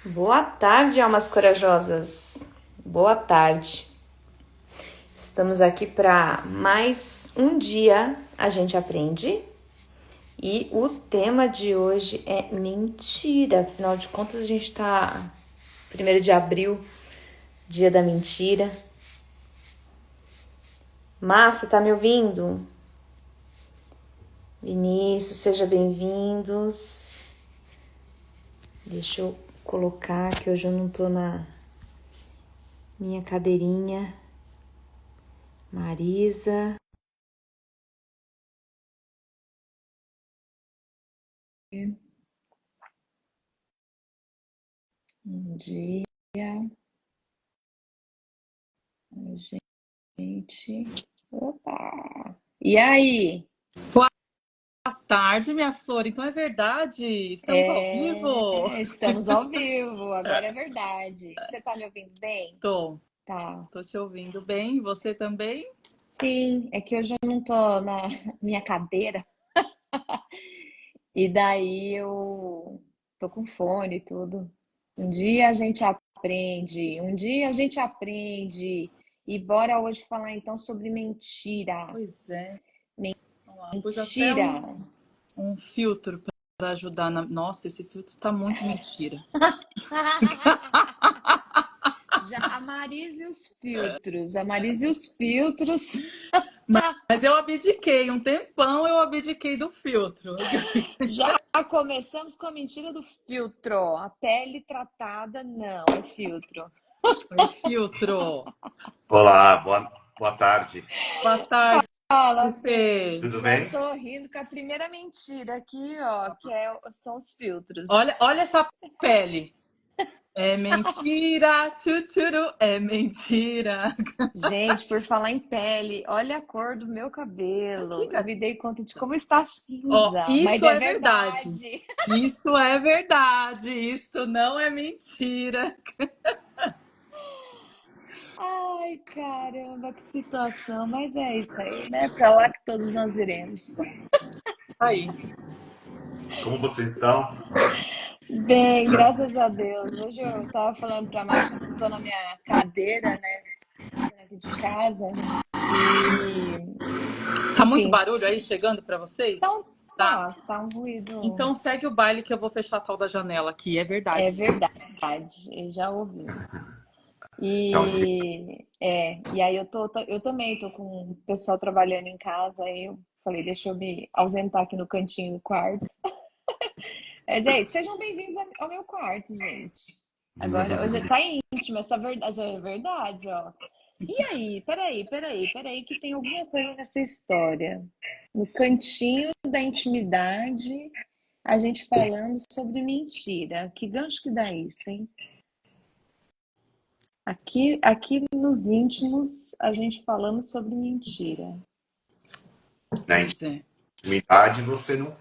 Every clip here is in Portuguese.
Boa tarde, almas corajosas. Boa tarde. Estamos aqui para mais um dia a gente aprende. E o tema de hoje é mentira. Afinal de contas, a gente está 1º de abril, dia da mentira. Márcia, tá me ouvindo? Vinícius, seja bem-vindos. Deixa eu colocar que hoje eu não tô na minha cadeirinha. Marisa. Bom dia, gente. Opa! E aí? Boa tarde, minha flor. Então é verdade, estamos ao vivo. Estamos ao vivo, agora é verdade. Você tá me ouvindo bem? Tô, Tá. tô te ouvindo bem. Você também? Sim, é que hoje eu não tô na minha cadeira e daí eu tô com fone e tudo. Um dia a gente aprende, um dia a gente aprende. E bora hoje falar então sobre mentira. Pois é. Vamos lá. Pus até Mentira. um filtro para ajudar na. Nossa, esse filtro tá muito mentira. Já a Marisa e os filtros. A Marisa e os filtros. Mas eu abdiquei, um tempão eu abdiquei do filtro. Já começamos com a mentira do filtro. A pele tratada, não, é filtro. Oi, filtro. Olá, boa tarde. Boa tarde, Fala, Fê. Fê. Tudo Já bem? tô rindo com a primeira mentira aqui, ó, são os filtros. Olha essa pele. É mentira, tchutchuru, é mentira. Gente, por falar em pele, olha a cor do meu Aqui, cabelo. Eu cara. me dei conta de como está Ó, cinza, mas isso é é verdade. verdade. Isso é verdade. Isso não é mentira. Ai, caramba, que situação. Mas é isso aí, né? Pra lá que todos nós iremos. Aí. Como vocês estão? Bem, graças a Deus. Hoje eu tava falando pra Márcia que eu tô na minha cadeira, né? Aqui de casa. E, Tá muito enfim, barulho aí chegando pra vocês? então Tá. tá um ruído. Então segue o baile que eu vou fechar a tal da janela aqui. É É verdade isso. verdade, eu já ouvi. Então, E aí eu também tô com o pessoal trabalhando em casa, aí eu falei, deixa eu me ausentar aqui no cantinho do quarto. Mas é isso. Sejam bem-vindos ao meu quarto, gente. Agora, hoje tá íntimo, essa verdade é verdade, ó. E aí? Peraí, que tem alguma coisa nessa história. No cantinho da intimidade, a gente falando sobre mentira. Que gancho que dá isso, hein? Aqui nos íntimos, a gente falando sobre mentira. na Pois é. intimidade, você não,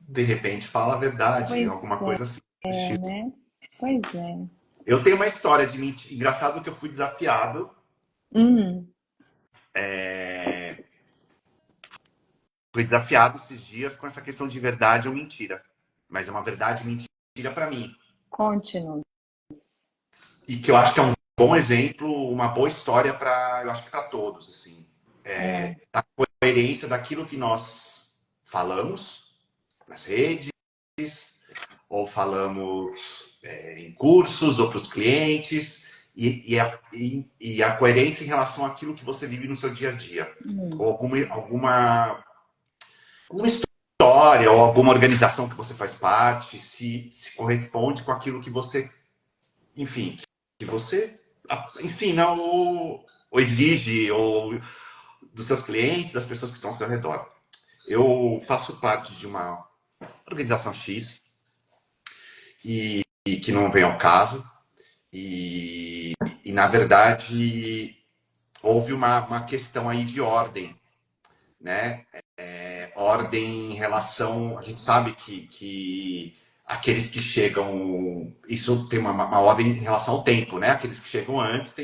de repente, fala a verdade, Pois alguma coisa assim. é, né? Pois é. Eu tenho uma história de mentira. Engraçado que eu fui desafiado. Hum, Fui desafiado esses dias com essa questão de verdade ou mentira. Mas é uma verdade e mentira para mim. conte-nos. E que eu acho que é um bom exemplo, uma boa história para, eu acho que para todos, assim. Ah, A coerência daquilo que nós falamos nas redes, ou falamos em cursos ou para os clientes, e a coerência em relação àquilo que você vive no seu dia a dia. Ou alguma história, ou alguma organização que você faz parte, se corresponde com aquilo que você, enfim, que você ensina ou exige, ou dos seus clientes, das pessoas que estão ao seu redor. Eu faço parte de uma organização X, e que não vem ao caso. E na verdade, houve uma questão aí de ordem, né? Ordem em relação. A gente sabe que aqueles que chegam. Isso tem uma ordem em relação ao tempo, né? Aqueles que chegam antes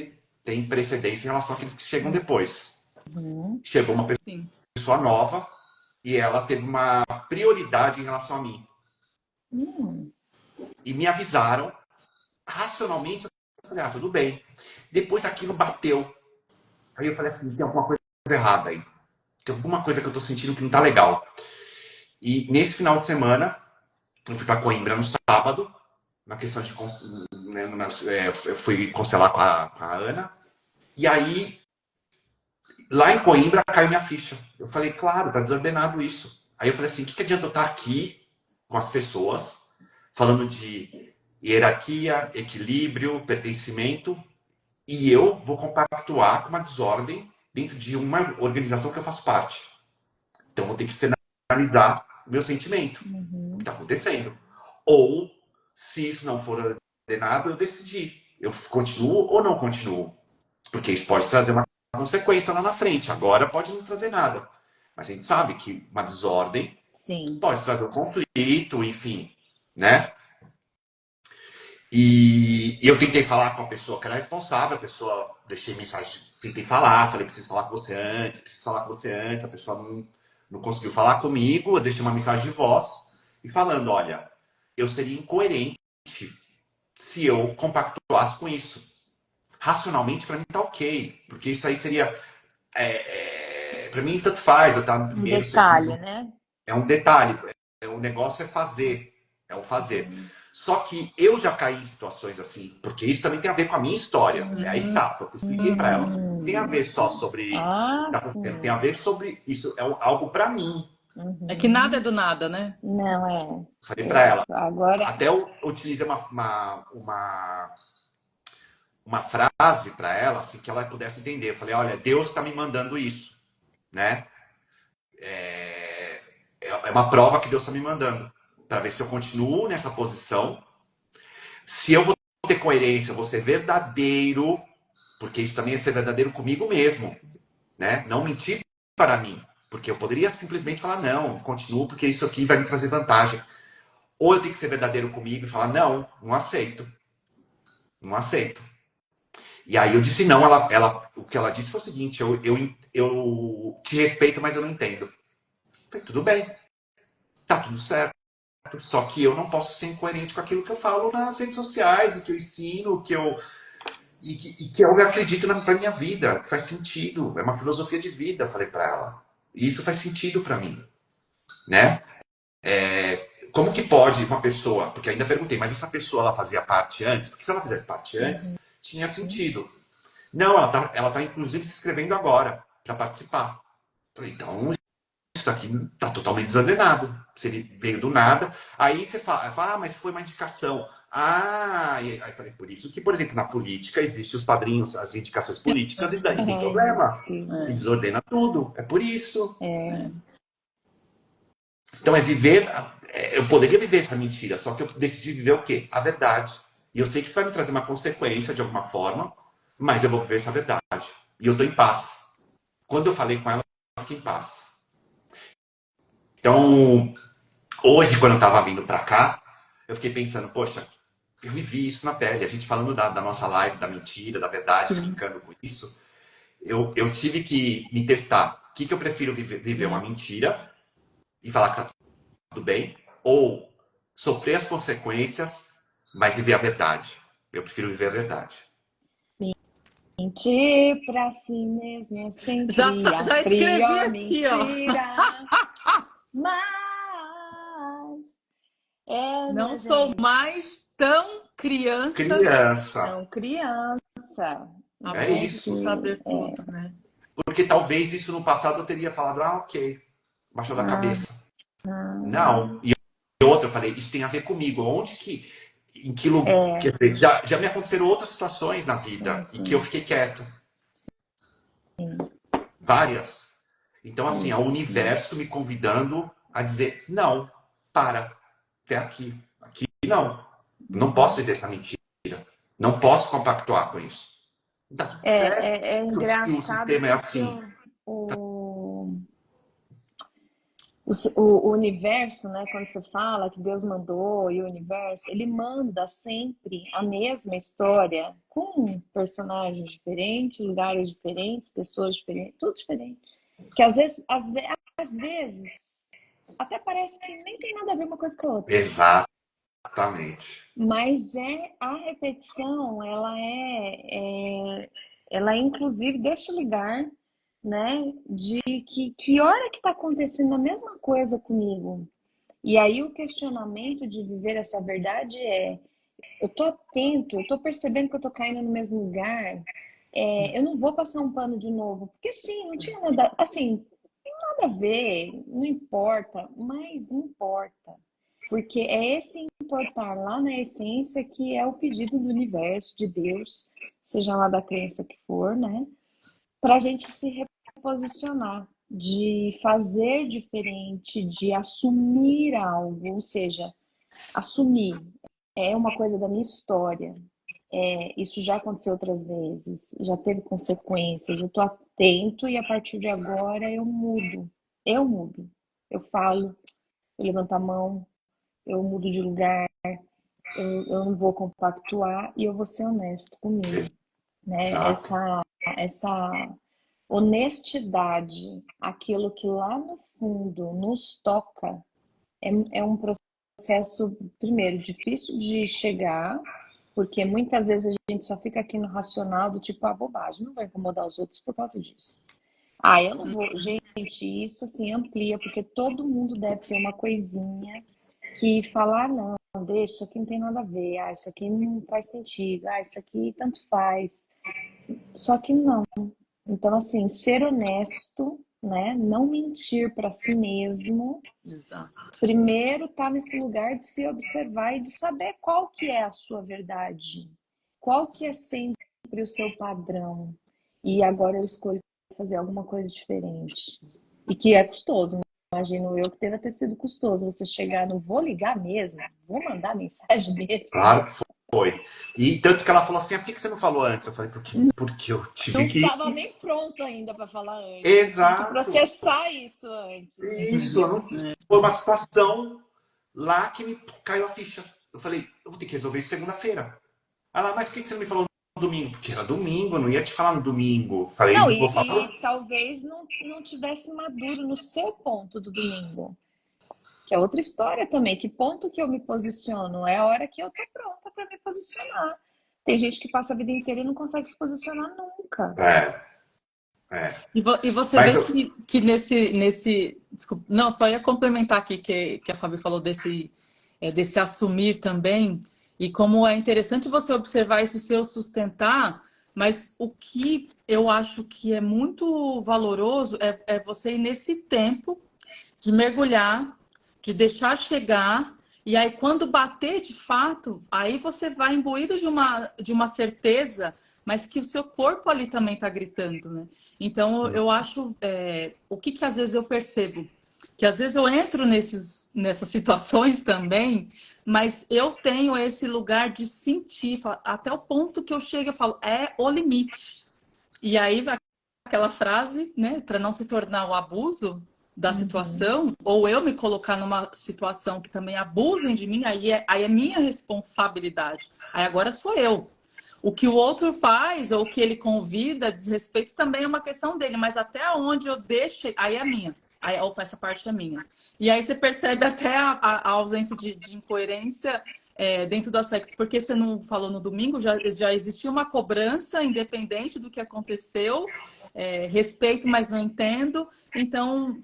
tem precedência em relação àqueles que chegam depois. uhum. Chegou uma Sim. pessoa nova e ela teve uma prioridade em relação a mim. Hum, E me avisaram racionalmente, eu falei, tudo bem. Depois aquilo bateu. Aí eu falei assim, tem alguma coisa errada aí. Tem alguma coisa que eu tô sentindo que não tá legal. E nesse final de semana, eu fui para Coimbra no sábado, na questão de... Né, eu fui constelar com a Ana. E aí, lá em Coimbra, caiu minha ficha. Eu falei, claro, tá desordenado isso. Aí eu falei assim, o que adianta eu estar aqui com as pessoas, falando de hierarquia, equilíbrio, pertencimento, e eu vou compactuar com uma desordem dentro de uma organização que eu faço parte. Então, eu vou ter que externalizar o meu sentimento, o que está acontecendo. Ou, se isso não for ordenado, eu decidir. Eu continuo ou não continuo. Porque isso pode trazer uma consequência lá na frente. Agora pode não trazer nada. Mas a gente sabe que uma desordem pode trazer um conflito, enfim, né? E eu tentei falar com a pessoa que era responsável, a pessoa, deixei mensagem, tentei falar, falei, preciso falar com você antes, a pessoa não conseguiu falar comigo, eu deixei uma mensagem de voz e falando, olha, eu seria incoerente se eu compactuasse com isso. Racionalmente, para mim tá ok, porque isso aí seria, para mim tanto faz, eu tá no primeiro, detalhe, segundo, né? é um detalhe, o negócio é fazer, é o fazer. Só que eu já caí em situações assim, porque isso também tem a ver com a minha história. Aí que tá, foi o que eu expliquei para ela. Não tem a ver só sobre. Tem a ver sobre. Isso é algo para mim. É que nada é do nada, né? Não é. Falei para ela. Agora. Até eu utilizei uma frase para ela, assim, que ela pudesse entender. Eu falei, olha, Deus está me mandando isso, né? É uma prova que Deus está me mandando. Para ver se eu continuo nessa posição. Se eu vou ter coerência, eu vou ser verdadeiro, porque isso também é ser verdadeiro comigo mesmo, né? Não mentir para mim, porque eu poderia simplesmente falar, não, continuo porque isso aqui vai me trazer vantagem. Ou eu tenho que ser verdadeiro comigo e falar, não, não aceito. Não aceito. E aí eu disse não, o que ela disse foi o seguinte, eu te respeito, mas eu não entendo. Eu falei, tudo bem, tá tudo certo. Só que eu não posso ser incoerente com aquilo que eu falo nas redes sociais, e que eu ensino, e que eu acredito pra minha vida, que faz sentido. É uma filosofia de vida, eu falei para ela. E isso faz sentido para mim, né? Como que pode uma pessoa, porque ainda perguntei, mas essa pessoa ela fazia parte antes? Porque se ela fizesse parte antes, tinha sentido. Não, ela tá inclusive se inscrevendo agora para participar. Falei, então isso aqui tá totalmente desordenado. Se ele veio do nada, aí você fala, mas foi uma indicação. Aí eu falei, por isso que, por exemplo, na política existem os padrinhos, as indicações políticas, e daí tem problema. E desordena tudo. É por isso. Então é viver. Eu poderia viver essa mentira, só que eu decidi viver o quê? A verdade. E eu sei que isso vai me trazer uma consequência de alguma forma, mas eu vou viver essa verdade. E eu tô em paz. Quando eu falei com ela, eu fiquei em paz. Então, hoje, quando eu tava vindo pra cá, eu fiquei pensando, poxa, eu vivi isso na pele. A gente falando da nossa live, da mentira, da verdade, brincando com isso. Eu tive que me testar. O que eu prefiro viver uma mentira e falar que tá tudo bem? Ou sofrer as consequências, mas viver a verdade? Eu prefiro viver a verdade. Mentir pra si mesmo é sempre Já a escrevi pior aqui, ó. mentira. Mas Não minha sou gente, mais tão criança. Criança. são criança. A É ponto isso. de saber tudo, né? Porque talvez isso no passado eu teria falado, ok, baixou da cabeça. Não. E outra, eu falei, isso tem a ver comigo. Onde que. Em que lugar. Quer dizer, já me aconteceram outras situações na vida e que eu fiquei quieto. Várias. Então, assim, é o universo me convidando a dizer, não, para. Até aqui. Aqui não. Não posso viver essa mentira. Não posso compactuar com isso. Tá tudo certo. É O engraçado sistema é porque assim. o universo, né, quando você fala que Deus mandou e o universo, ele manda sempre a mesma história com personagens diferentes, lugares diferentes, pessoas diferentes, tudo diferente. Que às vezes até parece que nem tem nada a ver uma coisa com a outra. Exato. Exatamente. Mas a repetição, ela inclusive deixa lugar, né, de que hora que está acontecendo a mesma coisa comigo. E aí o questionamento de viver essa verdade eu tô atento, eu tô percebendo que eu tô caindo no mesmo lugar, eu não vou passar um pano de novo, porque sim, não tinha nada, assim, nada a ver, não importa, mas importa. Porque é esse importar lá na essência que é o pedido do universo, de Deus, seja lá da crença que for, né? Para a gente se reposicionar, de fazer diferente, de assumir algo, ou seja, assumir é uma coisa da minha história. Isso já aconteceu outras vezes, já teve consequências. Eu estou atento e a partir de agora eu mudo. Eu mudo. Eu falo, eu levanto a mão, eu mudo de lugar, eu não vou compactuar e eu vou ser honesto comigo, né? Exato. Essa honestidade, aquilo que lá no fundo nos toca, é um processo, primeiro, difícil de chegar, porque muitas vezes a gente só fica aqui no racional do tipo, bobagem, não vai incomodar os outros por causa disso. Eu não vou. Gente, isso assim amplia, porque todo mundo deve ter uma coisinha que falar, não, deixa, isso aqui não tem nada a ver, isso aqui não faz sentido, isso aqui tanto faz. Só que não. Então, assim, ser honesto, né? Não mentir para si mesmo. Exato. Primeiro, tá nesse lugar de se observar e de saber qual que é a sua verdade, qual que é sempre o seu padrão. E agora eu escolho fazer alguma coisa diferente. E que é custoso. Imagino eu que deva ter sido custoso você chegar, não vou ligar mesmo, vou mandar mensagem mesmo. Claro que foi. E tanto que ela falou assim, por que você não falou antes? Eu falei, porque eu tive Não que... estava nem pronto ainda para falar antes. Eu tive que Exato. processar isso antes, Isso, entendeu? foi uma situação lá que me caiu a ficha. Eu falei, eu vou ter que resolver isso segunda-feira. Ela, mas por que você não me falou no domingo? Porque era domingo, eu não ia te falar no domingo. Não, Falei, vou e falar. talvez não tivesse maduro no seu ponto do domingo. Que é outra história também. Que ponto que eu me posiciono? É a hora que eu tô pronta para me posicionar. Tem gente que passa a vida inteira e não consegue se posicionar nunca. É, é. E você Mas vê eu, que desculpa, não, só ia complementar aqui que a Fabi falou desse assumir também, e como é interessante você observar esse seu sustentar, mas o que eu acho que é muito valoroso é você ir nesse tempo de mergulhar, de deixar chegar, e aí quando bater de fato, aí você vai imbuído de uma certeza, mas que o seu corpo ali também está gritando, né? Então eu acho, o que às vezes eu percebo? Que às vezes eu entro nessas situações também, mas eu tenho esse lugar de sentir, até o ponto que eu chego e falo, é o limite. E aí vai aquela frase, né, para não se tornar o abuso da Uhum. situação, ou eu me colocar numa situação que também abusem de mim, aí é minha responsabilidade. Aí agora sou eu. O que o outro faz, ou o que ele convida, diz respeito, também é uma questão dele, mas até onde eu deixo, aí é minha. Aí, opa, essa parte é minha. E aí você percebe até a ausência de incoerência dentro do aspecto, porque você não falou no domingo, já existia uma cobrança independente do que aconteceu, respeito, mas não entendo. Então,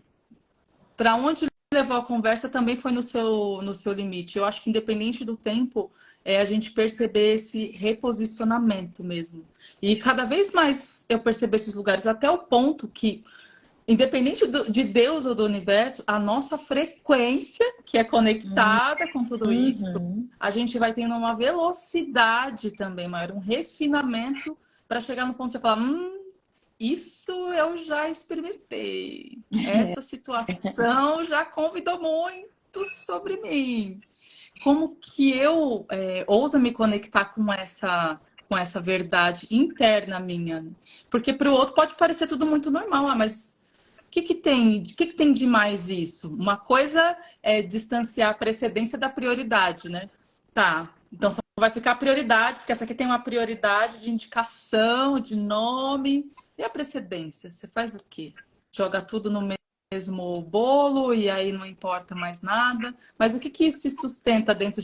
para onde levou a conversa também foi no seu limite. Eu acho que independente do tempo, a gente perceber esse reposicionamento mesmo. E cada vez mais eu percebo esses lugares, até o ponto que, independente de Deus ou do universo, a nossa frequência, que é conectada com tudo isso, Uhum. a gente vai tendo uma velocidade também maior, um refinamento para chegar no ponto de você falar, isso eu já experimentei. Essa situação já convidou muito sobre mim. Como que eu ouso me conectar com essa verdade interna minha? Né? Porque para o outro pode parecer tudo muito normal, mas o que tem de mais isso? Uma coisa é distanciar a precedência da prioridade, né? Tá, então só vai ficar a prioridade, porque essa aqui tem uma prioridade de indicação, de nome. E a precedência? Você faz o quê? Joga tudo no mesmo bolo e aí não importa mais nada. Mas o que isso se sustenta dentro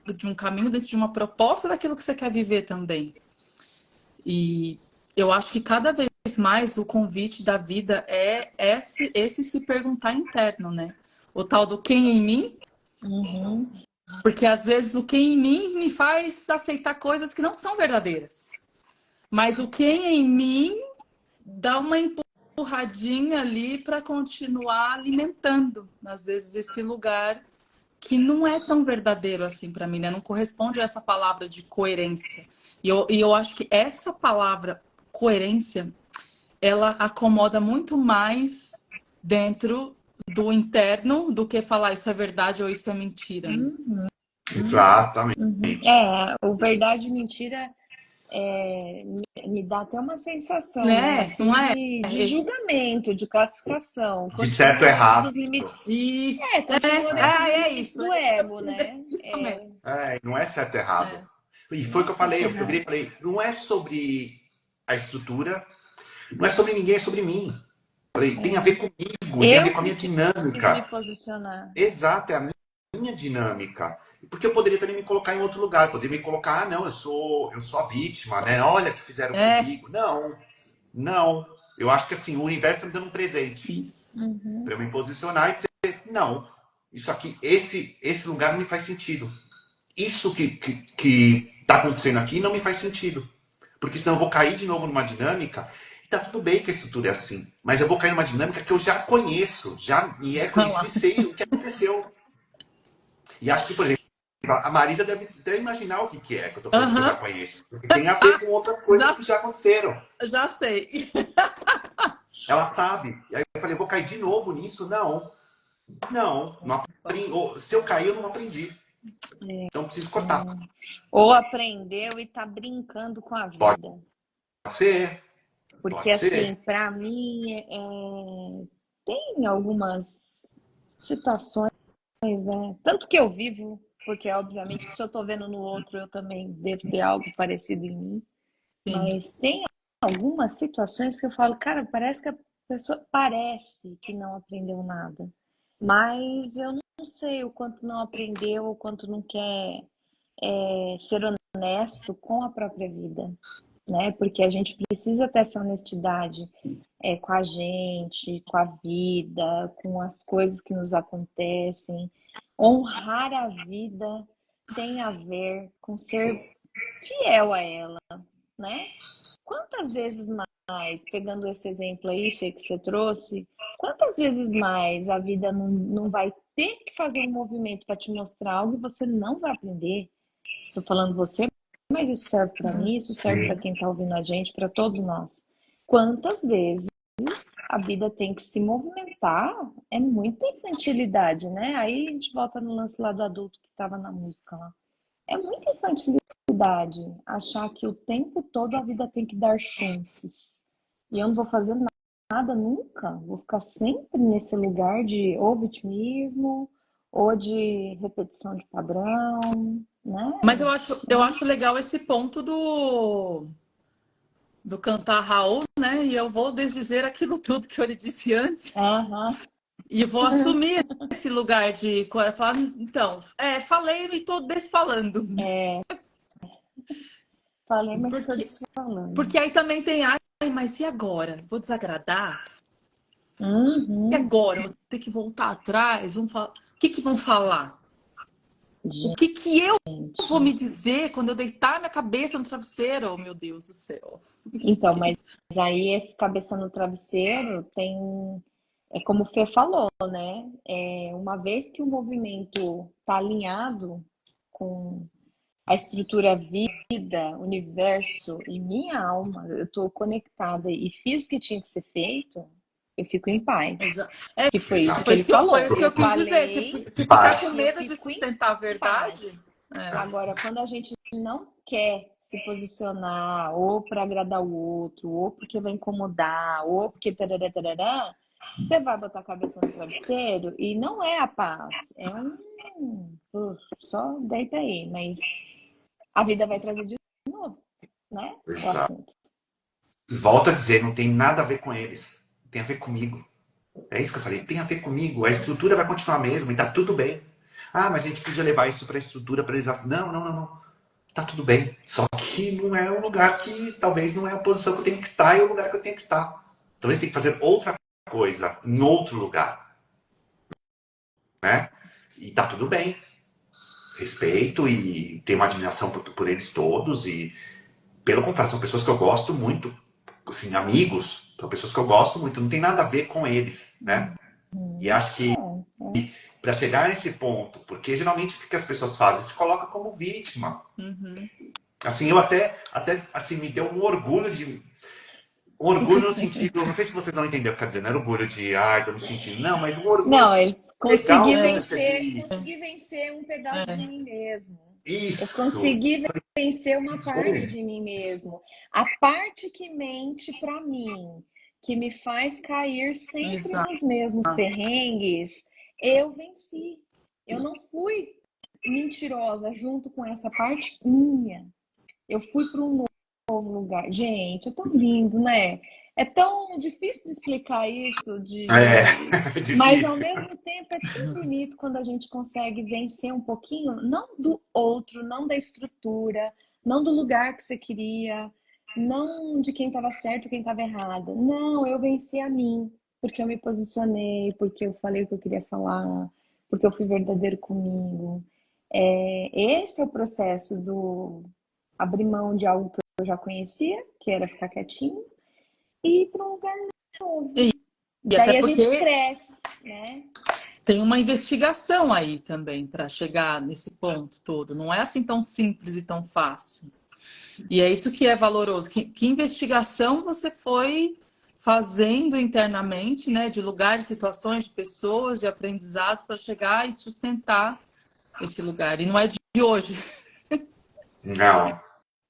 de um caminho, dentro de uma proposta daquilo que você quer viver também. E eu acho que cada vez mais o convite da vida é esse se perguntar interno, né? O tal do quem em mim, Uhum. porque às vezes o quem em mim me faz aceitar coisas que não são verdadeiras. Mas o quem em mim dá uma empurradinha ali para continuar alimentando, às vezes, esse lugar que não é tão verdadeiro assim para mim, né? Não corresponde a essa palavra de coerência. E eu acho que essa palavra coerência, ela acomoda muito mais dentro do interno do que falar isso é verdade ou isso é mentira. Exatamente. O verdade e mentira me dá até uma sensação, né? Né? Assim, Não é? de julgamento, de classificação. De certo Continua ou dentro dos errado. limites. Isso. Continua dentro dos É limites isso. do ego, né? Isso mesmo. Não é certo ou errado. É. E foi o que eu falei, eu virei e falei, não é sobre a estrutura, não é sobre ninguém, é sobre mim. Falei, tem a ver comigo, tem a ver com a minha Quis me dinâmica. posicionar. Exato, é a minha dinâmica. Porque eu poderia também me colocar em outro lugar, poderia me colocar, não, eu sou a vítima, né? Olha o que fizeram comigo. Não. Eu acho que assim, o universo está me dando um presente Isso. para eu me posicionar e dizer, não, isso aqui, esse lugar não me faz sentido. Isso que tá acontecendo aqui não me faz sentido. Porque senão eu vou cair de novo numa dinâmica. E tá tudo bem que a estrutura é assim. Mas eu vou cair numa dinâmica que eu já conheço, já me é conhecido e sei o que aconteceu. E acho que, por exemplo, a Marisa deve até imaginar o que é que eu tô falando que eu já conheço. Porque tem a ver com outras coisas que já aconteceram. Já sei. Ela sabe. E aí eu falei, vou cair de novo nisso? Não aprendi. Se eu cair, eu não aprendi. Então preciso cortar. Ou aprendeu e tá brincando com a vida. Pode ser. Porque assim, para mim, tem algumas situações, né? Tanto que eu vivo, porque obviamente que se eu tô vendo no outro, eu também devo ter algo parecido em mim. Sim. Mas tem algumas situações que eu falo, cara, parece que a pessoa parece que não aprendeu nada. Mas eu não sei o quanto não aprendeu, o quanto não quer ser honesto com a própria vida, né? Porque a gente precisa ter essa honestidade com a gente, com a vida, com as coisas que nos acontecem. Honrar a vida tem a ver com ser fiel a ela, né? Quantas vezes mais, pegando esse exemplo aí, Fê, que você trouxe, quantas vezes mais a vida não vai ter que fazer um movimento para te mostrar algo e você não vai aprender? Estou falando você, mas isso serve para mim, isso serve para quem está ouvindo a gente, para todos nós. Quantas vezes a vida tem que se movimentar? É muita infantilidade, né? Aí a gente volta no lance lá do adulto que estava na música lá. É muita infantilidade achar que o tempo todo a vida tem que dar chances. E eu não vou fazer nada nunca. Vou ficar sempre nesse lugar de ou vitimismo ou de repetição de padrão, né? Mas eu acho legal esse ponto do cantar Raul, né? E eu vou desdizer aquilo tudo que eu lhe disse antes. E vou assumir esse lugar de falar, então, falei e tô desfalando. Falei, mas estou desfalando. Porque aí também tem, mas e agora? Vou desagradar? E Uhum. agora? Eu vou ter que voltar atrás? O que vão falar? O que eu vou me dizer quando eu deitar minha cabeça no travesseiro? Oh, meu Deus do céu. Então, mas aí esse cabeça no travesseiro tem... É como o Fê falou, né? Uma vez que o movimento está alinhado com a estrutura vida, universo e minha alma, eu estou conectada e fiz o que tinha que ser feito, eu fico em paz. Que foi isso que ele falou. Foi isso que eu quis dizer. Se ficar com medo de sustentar a verdade. Agora, quando a gente não quer se posicionar ou para agradar o outro, ou porque vai incomodar, ou porque tarará, tarará, você vai botar a cabeça no travesseiro e não é a paz, é só deita aí, mas a vida vai trazer de novo, né? O assunto. E volto a dizer, não tem nada a ver com eles, tem a ver comigo. É isso que eu falei, tem a ver comigo, a estrutura vai continuar a mesma e tá tudo bem. Ah, mas a gente podia levar isso para a estrutura, para eles. Não, não, não, não. Tá tudo bem. Só que não é o lugar que, talvez não é a posição que eu tenho que estar e o lugar que eu tenho que estar. Talvez tenha que fazer outra coisa em outro lugar, né? E tá tudo bem. Respeito e tenho uma admiração por eles todos e, pelo contrário, são pessoas que eu gosto muito, assim, amigos, são pessoas que eu gosto muito, não tem nada a ver com eles, né? E acho que para chegar nesse ponto, porque geralmente o que as pessoas fazem? Se coloca como vítima. Uhum. Assim, eu até assim, me deu um orgulho no sentido, não sei se vocês vão entender o que eu quero dizer, não era orgulho de, ai, tô me sentindo, não, mas um orgulho Não, de eu legal consegui que eu vencer, percebi. consegui vencer um pedaço de mim mesmo. Eu Isso, consegui vencer uma parte foi. de mim mesmo. A parte que mente para mim, que me faz cair sempre Exato. nos mesmos perrengues, eu venci. Eu não fui mentirosa junto com essa parte minha. Eu fui para um novo lugar. Gente, é tão lindo, né? É tão difícil de explicar isso, É, mas ao difícil. mesmo tempo é tão bonito quando a gente consegue vencer um pouquinho, não do outro, não da estrutura, não do lugar que você queria, não de quem estava certo, quem estava errado. Não, eu venci a mim, porque eu me posicionei, porque eu falei o que eu queria falar, porque eu fui verdadeiro comigo. Esse é o processo do abrir mão de algo que eu já conhecia, que era ficar quietinho, e ir para um lugar E, novo. e até Daí a gente porque cresce, né? tem uma investigação aí também para chegar nesse ponto todo. Não é assim tão simples e tão fácil. E é isso que é valoroso. Que investigação você foi fazendo internamente, né? De lugares, situações, de pessoas, de aprendizados para chegar e sustentar esse lugar. E não é de hoje. Não,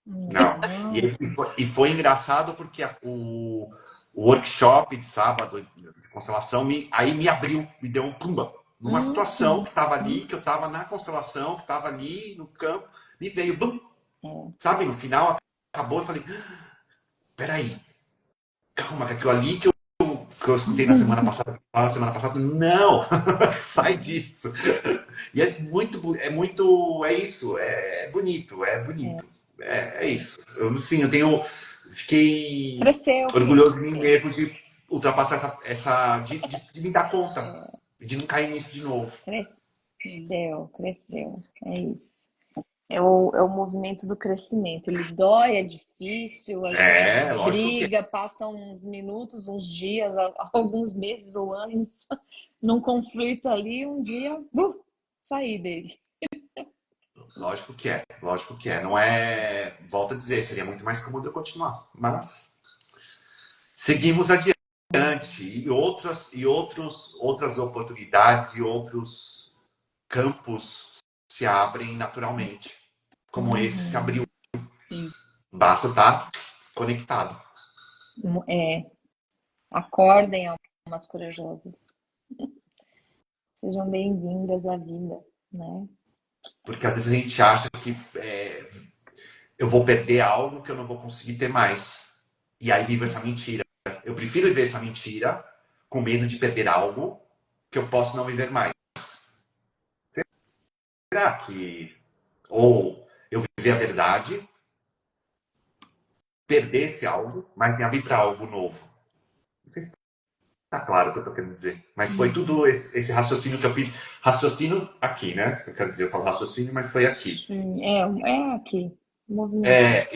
não. Não. E foi engraçado porque o workshop de sábado de constelação aí me abriu, me deu um pumba. Numa situação Uhum. que estava ali, que eu estava na constelação, que estava ali no campo, me veio, bum, sabe? No final acabou, eu falei, peraí, calma, que aquilo ali que eu escutei na semana passada, não, sai disso. E é isso, é bonito, é bonito. É isso. Sim, fiquei Cresceu, orgulhoso filho. de mim mesmo de ultrapassar de me dar conta, de não cair nisso de novo. Sim. Cresceu. É isso. É o movimento do crescimento. Ele dói, é difícil, a gente É, lógico que é. briga, passa uns minutos, uns dias, alguns meses ou anos num conflito ali, um dia, sair dele. Lógico que é, lógico que é. Não é, volto a dizer, seria muito mais cômodo eu continuar. Mas seguimos adiante outras oportunidades e outros campos se abrem naturalmente, como esse se abriu. Sim. Basta estar conectado. É, acordem, almas corajosas. Sejam bem-vindas à vida, né? Porque às vezes a gente acha que eu vou perder algo que eu não vou conseguir ter mais. E aí vivo essa mentira. Eu prefiro viver essa mentira com medo de perder algo que eu posso não viver mais. Será que ou eu viver a verdade, perder esse algo, mas me abrir para algo novo? Não sei se está claro o que eu estou querendo dizer. Mas foi tudo esse raciocínio que eu fiz. Raciocínio aqui, né? Eu quero dizer, eu falo raciocínio, mas foi aqui. Sim, é aqui. Movimentar.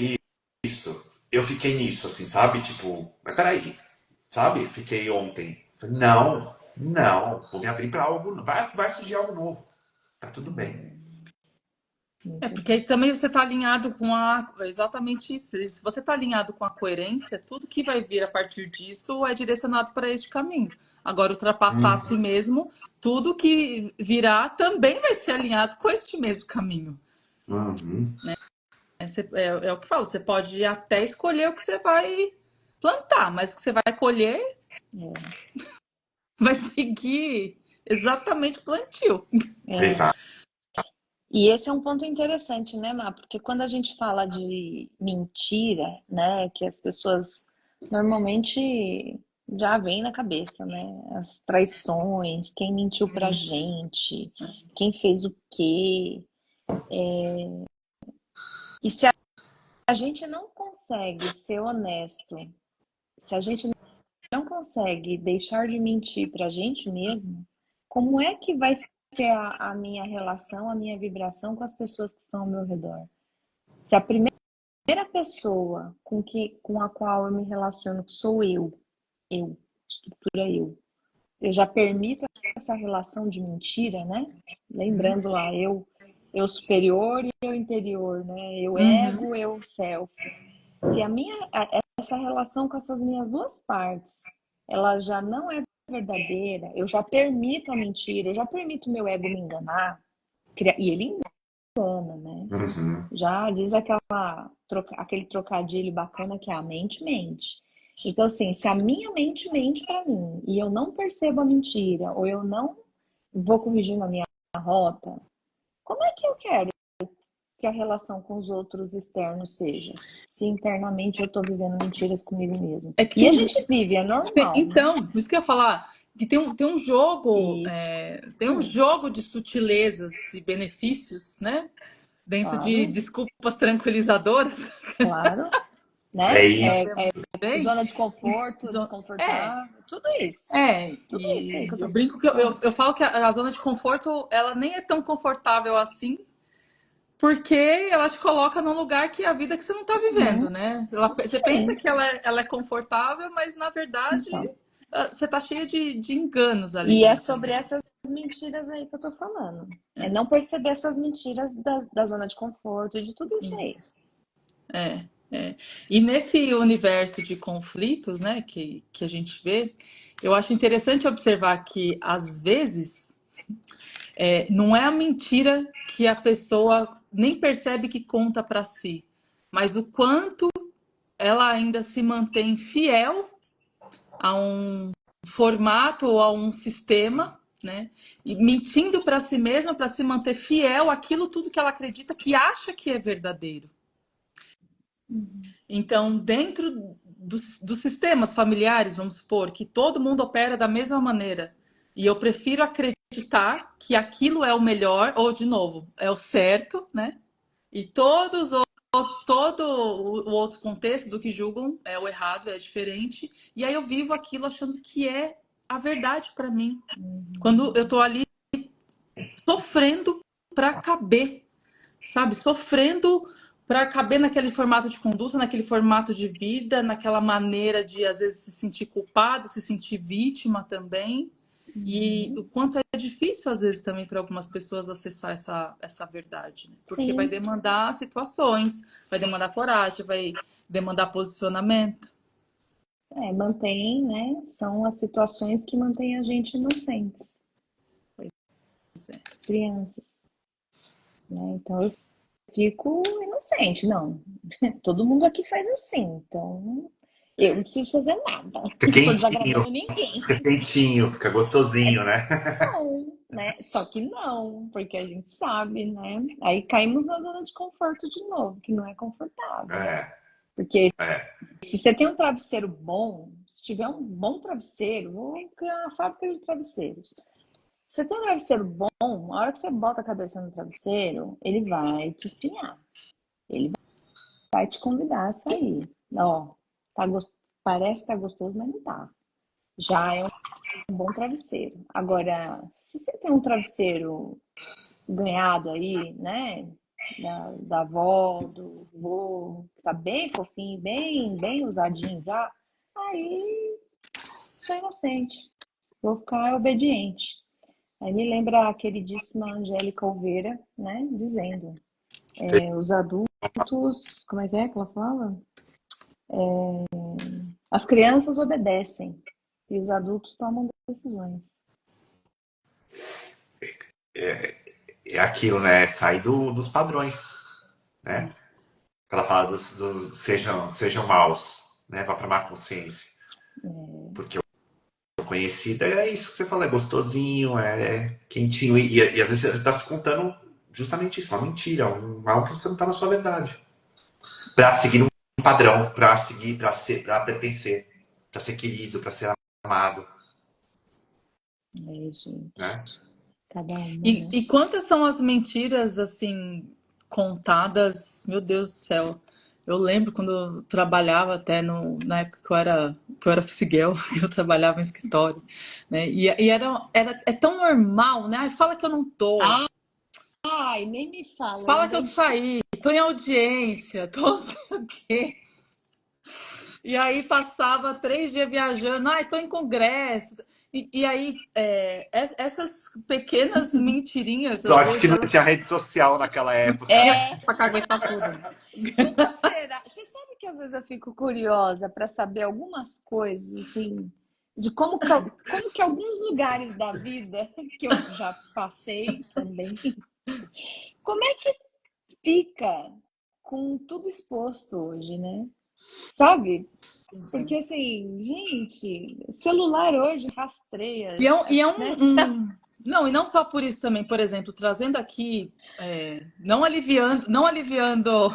Isso. Eu fiquei nisso, assim, sabe? Tipo, mas peraí, sabe? Fiquei ontem. Não, não, vou me abrir para algo. Vai surgir algo novo. Tá tudo bem. É, porque aí também você está alinhado com exatamente isso. Se você está alinhado com a coerência, tudo que vai vir a partir disso é direcionado para este caminho. Agora, ultrapassar a si mesmo, tudo que virá também vai ser alinhado com este mesmo caminho. Uhum. É o que falo, você pode até escolher o que você vai plantar, mas o que você vai colher vai seguir exatamente o plantio. Exato. E esse é um ponto interessante, né, Má? Porque quando a gente fala de mentira, né, que as pessoas normalmente já vem na cabeça, né? As traições, quem mentiu pra Isso. gente, quem fez o quê. E se a gente não consegue ser honesto, se a gente não consegue deixar de mentir pra gente mesmo, como é que vai ser a minha relação, a minha vibração com as pessoas que estão ao meu redor? Se a primeira pessoa com a qual eu me relaciono sou eu, estrutura eu já permito essa relação de mentira, né? Lembrando lá, eu superior e eu interior, né? Eu Uhum. ego, eu self. Se essa relação com essas minhas duas partes, ela já não é verdadeira, eu já permito a mentira, eu já permito o meu ego me enganar, e ele engana, né? Uhum. Já diz aquele trocadilho bacana que é a mente mente. Então, assim, se a minha mente mente para mim e eu não percebo a mentira, ou eu não vou corrigindo a minha rota, como é que eu quero que a relação com os outros externos seja? Se internamente eu estou vivendo mentiras comigo mesmo. É que E a gente vive, é normal, né? então, por isso que eu ia falar, que tem um jogo, Isso. tem um jogo de sutilezas e benefícios, né? Dentro de Claro, desculpas tranquilizadoras, claro, É né? isso. bem. Zona de conforto, É, desconfortável, tudo isso. Tudo isso aí que e eu eu tô brinco que falando. eu falo que a zona de conforto, ela nem é tão confortável assim, porque ela te coloca num lugar que é a vida que você não está vivendo, Uhum, né? Você pensa sim, que ela é confortável, mas na verdade então. você tá cheia de enganos ali E é dentro sobre também. essas mentiras aí que eu tô falando. É não perceber essas mentiras da zona de conforto, de tudo isso aí. Isso. É, é. E nesse universo de conflitos, né, que a gente vê, eu acho interessante observar que, às vezes, não é a mentira que a pessoa nem percebe que conta para si, mas o quanto ela ainda se mantém fiel a um formato ou a um sistema, né? E mentindo para si mesma para se manter fiel àquilo tudo que ela acredita que acha que é verdadeiro. Uhum. Então, dentro dos sistemas familiares, vamos supor, que todo mundo opera da mesma maneira, e eu prefiro acreditar que aquilo é o melhor, ou, de novo, é o certo, né? E todo o outro contexto do que julgam é o errado, é diferente, e aí eu vivo aquilo achando que é a verdade para mim. Quando eu tô ali sofrendo para caber, sabe? Sofrendo para caber naquele formato de conduta, naquele formato de vida, naquela maneira de, às vezes, se sentir culpado, se sentir vítima também. E o Uhum. quanto é difícil, às vezes, também para algumas pessoas acessar essa verdade, né? Porque vai Sim, demandar situações, vai demandar coragem, vai demandar posicionamento. mantém, né? São as situações que mantêm a gente inocentes, Pois é. crianças, né? Então eu fico inocente, não. Todo mundo aqui faz assim, então eu não preciso fazer nada. Fica Não tô quentinho, desagradando ninguém. fica quentinho, fica gostosinho, né? Não, né? Só que não, porque a gente sabe, né? Aí caímos na zona de conforto de novo, que não é confortável. É, Porque é. se você tem um travesseiro bom, se tiver um bom travesseiro, vou criar uma fábrica de travesseiros. Se você tem um travesseiro bom, a hora que você bota a cabeça no travesseiro, ele vai te espinhar. Ele vai te convidar a sair. Ó, tá parece que tá gostoso, mas não tá. Já é um bom travesseiro. Agora, se você tem um travesseiro ganhado aí, né? Da avó, do vô, que tá bem fofinho, bem usadinho já, aí sou inocente. Vou ficar obediente. Aí me lembra a queridíssima Angélica Oliveira, né? Dizendo, os adultos, como é que ela fala? As crianças obedecem e os adultos tomam decisões. É aquilo, né? Sair dos padrões, né? Ela fala sejam maus, né? Vá pra má consciência. Porque o conhecido é isso que você fala, é gostosinho, é quentinho. E às vezes você tá se contando justamente isso, uma mentira, algo que você não tá na sua verdade. Pra seguir um padrão, pra seguir, pra ser, pra pertencer. para ser querido, para ser amado, É, gente, né? cada uma, né? E quantas são as mentiras, assim, contadas? Meu Deus do céu. Eu lembro quando eu trabalhava até na época que eu era office girl, que eu trabalhava em escritório, né? E é tão normal, né? Ai, fala que eu não tô. Ai, nem me fala, Fala que eu ainda saí, tô em audiência, tô não sei o quê. E aí passava 3 dias viajando, ai, tô em congresso. E aí, essas pequenas mentirinhas, às Sorte vezes, que não elas tinha rede social naquela época. é. pra caguetar tudo, né? Como será? Você sabe que às vezes eu fico curiosa para saber algumas coisas, assim, de como que alguns lugares da vida que eu já passei também, como é que fica com tudo exposto hoje, né? Sabe? Pois é. Porque assim, gente, celular hoje rastreia, E é né? Não, e não só por isso também, por exemplo, trazendo aqui, não aliviando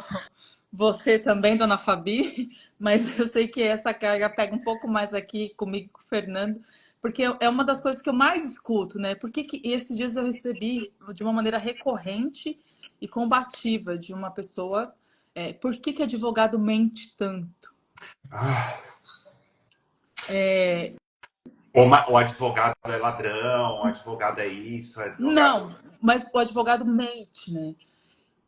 você também, dona Fabi, mas eu sei que essa carga pega um pouco mais aqui comigo e com o Fernando, porque é uma das coisas que eu mais escuto, né? E esses dias eu recebi de uma maneira recorrente e combativa de uma pessoa, por que que advogado mente tanto? Ah, o advogado é ladrão, o advogado é isso, o advogado. Não, mas o advogado mente, né?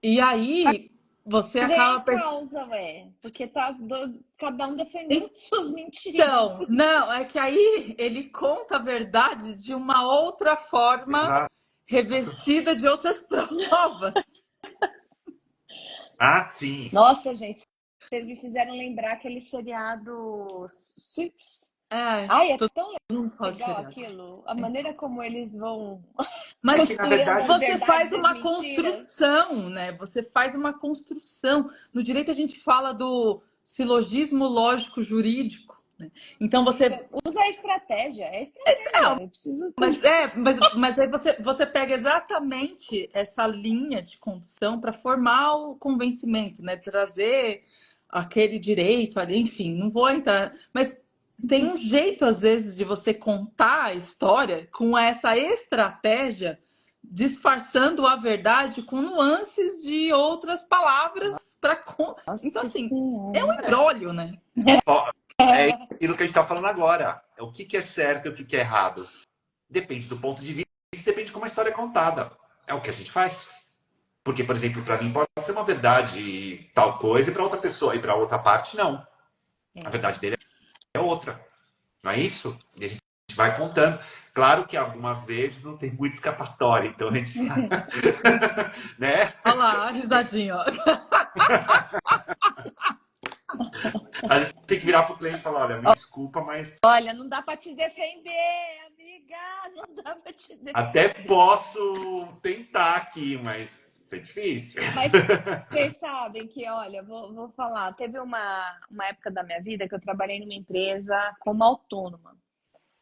E aí você Ganha acaba causa, ué, porque cada um defendendo suas mentiras. Então, não, é que aí ele conta a verdade de uma outra forma, Exato. revestida de outras provas. Ah, sim. Nossa, gente, vocês me fizeram lembrar aquele seriado Suits. É, Ai, é tão não pode legal ser. aquilo. A maneira como eles vão É Mas que, na costurando as verdade, você verdades faz e as uma mentiras. construção, né? Você faz uma construção. No direito a gente fala do silogismo lógico jurídico, né? Então Isso, você usa a estratégia. É estratégia. Eu preciso. mas aí você pega exatamente essa linha de condução para formar o convencimento, né? Trazer aquele direito ali, enfim, não vou entrar, mas tem um jeito, às vezes, de você contar a história com essa estratégia, disfarçando a verdade com nuances de outras palavras para. Então, Nossa assim, é um Senhora. embrólio, né? ó, é aquilo que a gente está falando agora. É o que é certo e o que é errado. Depende do ponto de vista, depende de como a história é contada. É o que a gente faz. Porque, por exemplo, para mim pode ser uma verdade tal coisa e para outra pessoa, e para outra parte, não. A É. verdade dele é outra. Não é isso? E a gente vai contando. Claro que algumas vezes não tem muito escapatória, então a gente vai, né? Olha lá, a risadinha, ó. Às vezes tem que virar pro cliente e falar, olha, me desculpa, mas Olha, não dá para te defender, amiga. Não dá para te defender. até posso tentar aqui, mas é difícil. Mas vocês sabem que, olha, vou falar. Teve uma época da minha vida que eu trabalhei numa empresa como autônoma.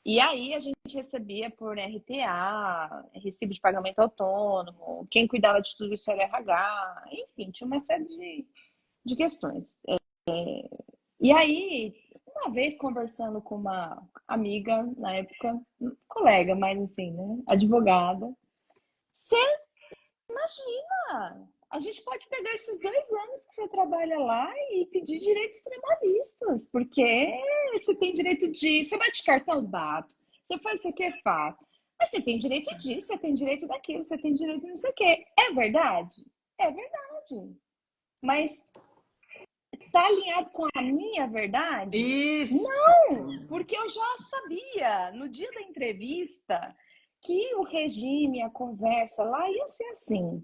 E aí a gente recebia por RTA, recibo de pagamento autônomo, quem cuidava de tudo isso era RH, enfim, tinha uma série de questões. E aí, uma vez conversando com uma amiga, na época, colega, mas assim, né, advogada, você imagina, a gente pode pegar esses 2 anos que você trabalha lá e pedir direitos trabalhistas, porque você tem direito disso, você bate cartão, bato, você faz isso aqui, faz. Mas você tem direito disso, você tem direito daquilo, você tem direito de não sei o quê. É verdade? É verdade. Mas tá alinhado com a minha verdade? Isso. Não, porque eu já sabia no dia da entrevista que o regime, a conversa lá ia ser assim.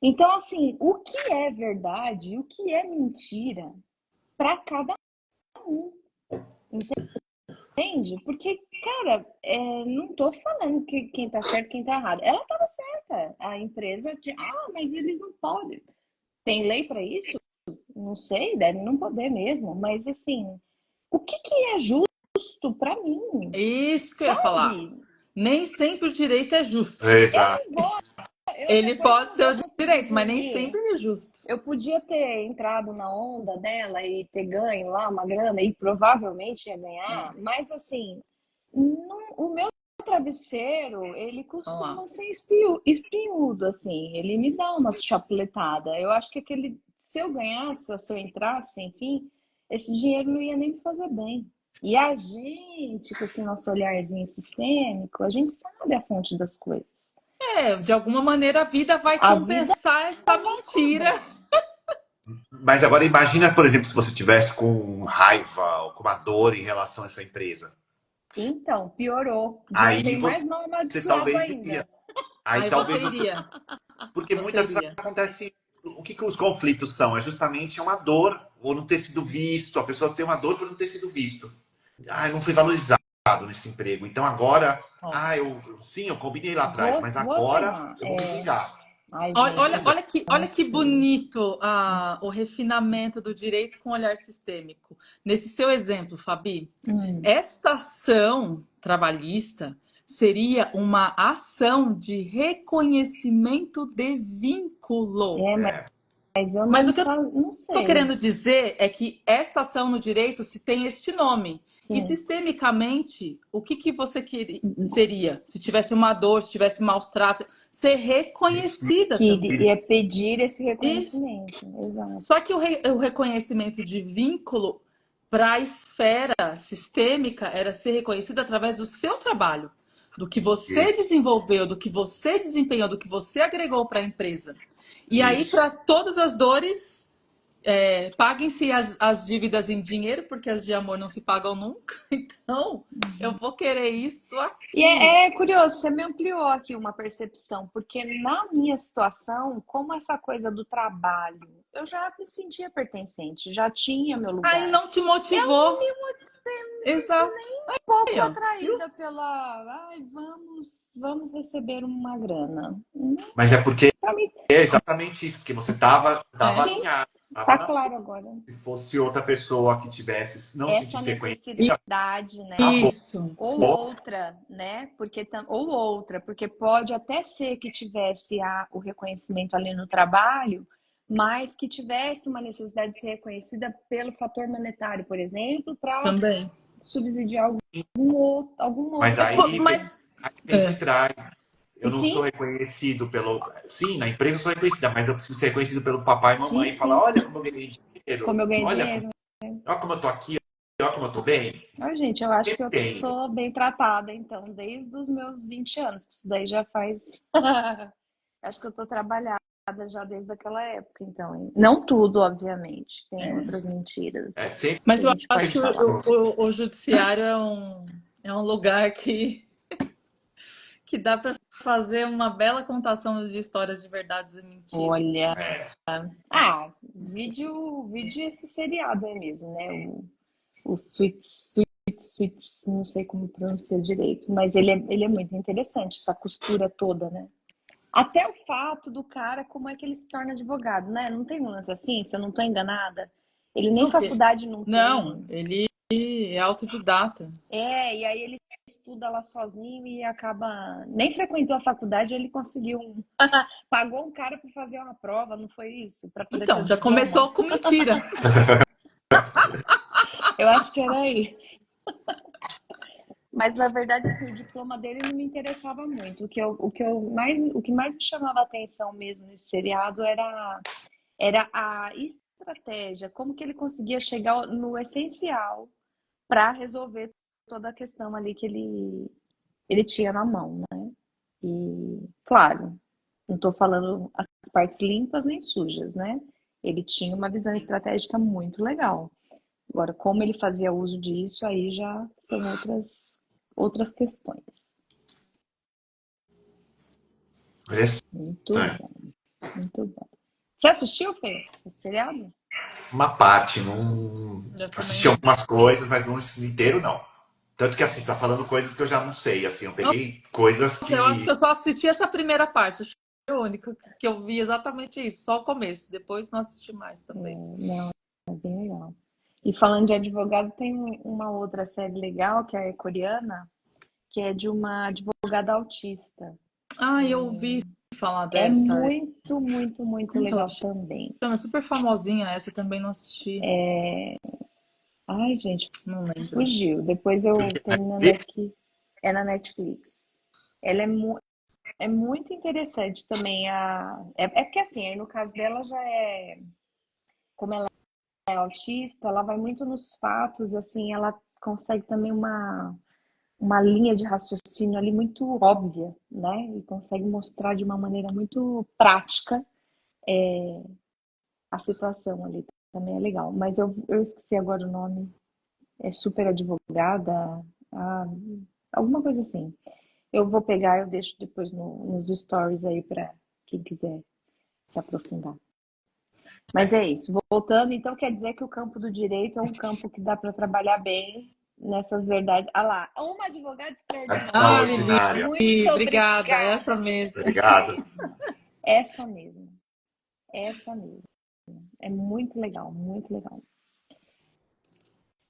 Então, assim, o que é verdade, o que é mentira para cada um, entende? Porque, cara, não tô falando que quem tá certo, quem tá errado. Ela tava certa. A empresa, mas eles não podem. Tem lei para isso? Não sei, deve não poder mesmo. Mas, assim, o que é justo para mim? Isso que eu ia falar. Sabe? Nem sempre o direito é justo. Eu Exato. não vou, Ele depois pode não ser vou o conseguir direito, mas nem dormir. sempre é justo. Eu podia ter entrado na onda dela e ter ganho lá uma grana e provavelmente ia ganhar, mas assim, o meu travesseiro, ele Vamos lá. costuma ser espinhudo, assim, ele me dá uma chapuletada. Eu acho que se eu ganhasse, ou se eu entrasse, enfim, esse dinheiro não ia nem me fazer bem. E a gente, com esse nosso olharzinho sistêmico, a gente sabe a fonte das coisas. De alguma maneira a vida vai A vida compensar essa vai mentira. cobrar. Mas agora imagina, por exemplo, se você tivesse com raiva ou com uma dor em relação a essa empresa. Então, piorou. O dinheiro Aí vem mais mal você amaldiçoado talvez iria. ainda. Aí Aí talvez você você. iria. Porque Você muitas vezes iria. acontece. O que os conflitos são? É justamente uma dor ou não ter sido visto. A pessoa tem uma dor por não ter sido visto. Ah, eu não fui valorizado nesse emprego. Então agora, Ó. sim, eu combinei lá atrás, mas Vou agora tomar. eu vou me vingar. Ai, Olha, gente, olha, Vinga. olha que, eu não olha que sei. bonito Não sei. o refinamento do direito com olhar sistêmico. Nesse seu exemplo, Fabi, Hum. esta ação trabalhista seria uma ação de reconhecimento de vínculo. É, É, mas eu Mas o não, que eu não estou sei. querendo dizer é que esta ação no direito se tem este nome. E Sim. sistemicamente, o que você seria? Se tivesse uma dor, se tivesse maus tratos, ser reconhecida Que também. ia pedir esse Isso. reconhecimento. Exato. Só que o reconhecimento de vínculo para a esfera sistêmica era ser reconhecido através do seu trabalho, do que você isso, desenvolveu, do que você desempenhou, do que você agregou para a empresa. E aí, isso. para todas as dores, paguem-se as dívidas em dinheiro, porque as de amor não se pagam nunca. Então, eu vou querer isso E aqui. é curioso, você me ampliou aqui uma percepção, porque na minha situação, como essa coisa do trabalho, eu já me sentia pertencente, já tinha meu Aí lugar. não te Eu não motivou. me senti Exato. nem um pouco Aí, ó. Viu? atraída pela, ai, vamos receber uma grana. Mas é porque Para mim, é exatamente isso, porque você estava É. sim, alinhado, estava tá na sua. claro agora. Se fosse outra pessoa que tivesse, não Essa sentisse reconhecida, necessidade, né? acabou. Isso. Ou outra, né? Porque pode até ser que tivesse o reconhecimento ali no trabalho, mas que tivesse uma necessidade de ser reconhecida pelo fator monetário, por exemplo, para Também. subsidiar alguma Mas outra aí coisa. Mas, vem de trás. Eu E não sou sim, reconhecido pelo. Sim, na empresa eu sou reconhecida, mas eu preciso ser reconhecido pelo papai e mamãe sim, e falar: sim. olha como eu ganhei Como dinheiro, eu ganhei dinheiro. olha como eu tô aqui, olha como eu tô bem. Ah, gente, eu acho que Sempre eu tem. tô bem tratada, então, desde os meus 20 anos, que isso daí já faz. Acho que eu tô trabalhada já desde aquela época, então. Hein? Não tudo, obviamente. Tem outras mentiras É sempre que mas a eu gente acho pode que falar. o judiciário é um lugar que dá para fazer uma bela contação de histórias de verdades e mentiras. Olha. Ah, vídeo esse seriado aí mesmo, né? O Suits, não sei como pronunciar direito, mas ele é muito interessante, essa costura toda, né? Até o fato do cara, como é que ele se torna advogado, né? Não tem um lance assim, se eu não tô enganada. Ele nem O quê? faculdade não Não, tem. ele é autodidata. E aí ele estuda lá sozinho e acaba. Nem frequentou a faculdade, ele conseguiu um. Pagou um cara para fazer uma prova, não foi isso? Para poder ter Então, o já diploma. começou com mentira. Eu acho que era isso. Mas na verdade, assim, o diploma dele não me interessava muito. O que mais me chamava a atenção mesmo nesse seriado era a estratégia, como que ele conseguia chegar no essencial para resolver toda a questão ali que ele tinha na mão, né? E, claro, não estou falando as partes limpas nem sujas, né? Ele tinha uma visão estratégica muito legal. Agora, como ele fazia uso disso, aí já são outras questões. Muito Interessante. bom, muito bom. Você assistiu, Fê, esse seriado? Uma parte, não Eu também assisti não. algumas coisas, mas não inteiro, não. Tanto que assim, você tá falando coisas que eu já não sei. Assim, eu peguei coisas Nossa, eu acho que que. eu só assisti essa primeira parte. Acho que foi a única que eu vi exatamente isso, só o começo. Depois não assisti mais também. Não, é bem legal. E falando de advogado, tem uma outra série legal, que é coreana, que é de uma advogada autista. Ah, eu vi falar É dessa. muito, muito, muito Como que ela legal também. chama? É super famosinha essa, também não assisti. Ai, gente, Não lembro. fugiu. Depois eu terminando Netflix? aqui, é na Netflix. Ela é muito interessante também. É porque assim, aí no caso dela já é. Como ela é autista, ela vai muito nos fatos, assim, ela consegue também uma linha de raciocínio ali muito óbvia, né? E consegue mostrar de uma maneira muito prática a situação ali. Também é legal. Mas eu esqueci agora o nome. É super advogada, ah, alguma coisa assim. Eu vou pegar, eu deixo depois nos stories aí para quem quiser se aprofundar. Mas é isso. Voltando, então quer dizer que o campo do direito é um campo que dá para trabalhar bem nessas verdades. Ah lá, uma advogada Ah, extraordinária. Lili, Extraordinária. Muito obrigada. Essa obrigada. mesmo. Obrigado. Essa mesmo. Essa mesmo. É muito legal, muito legal.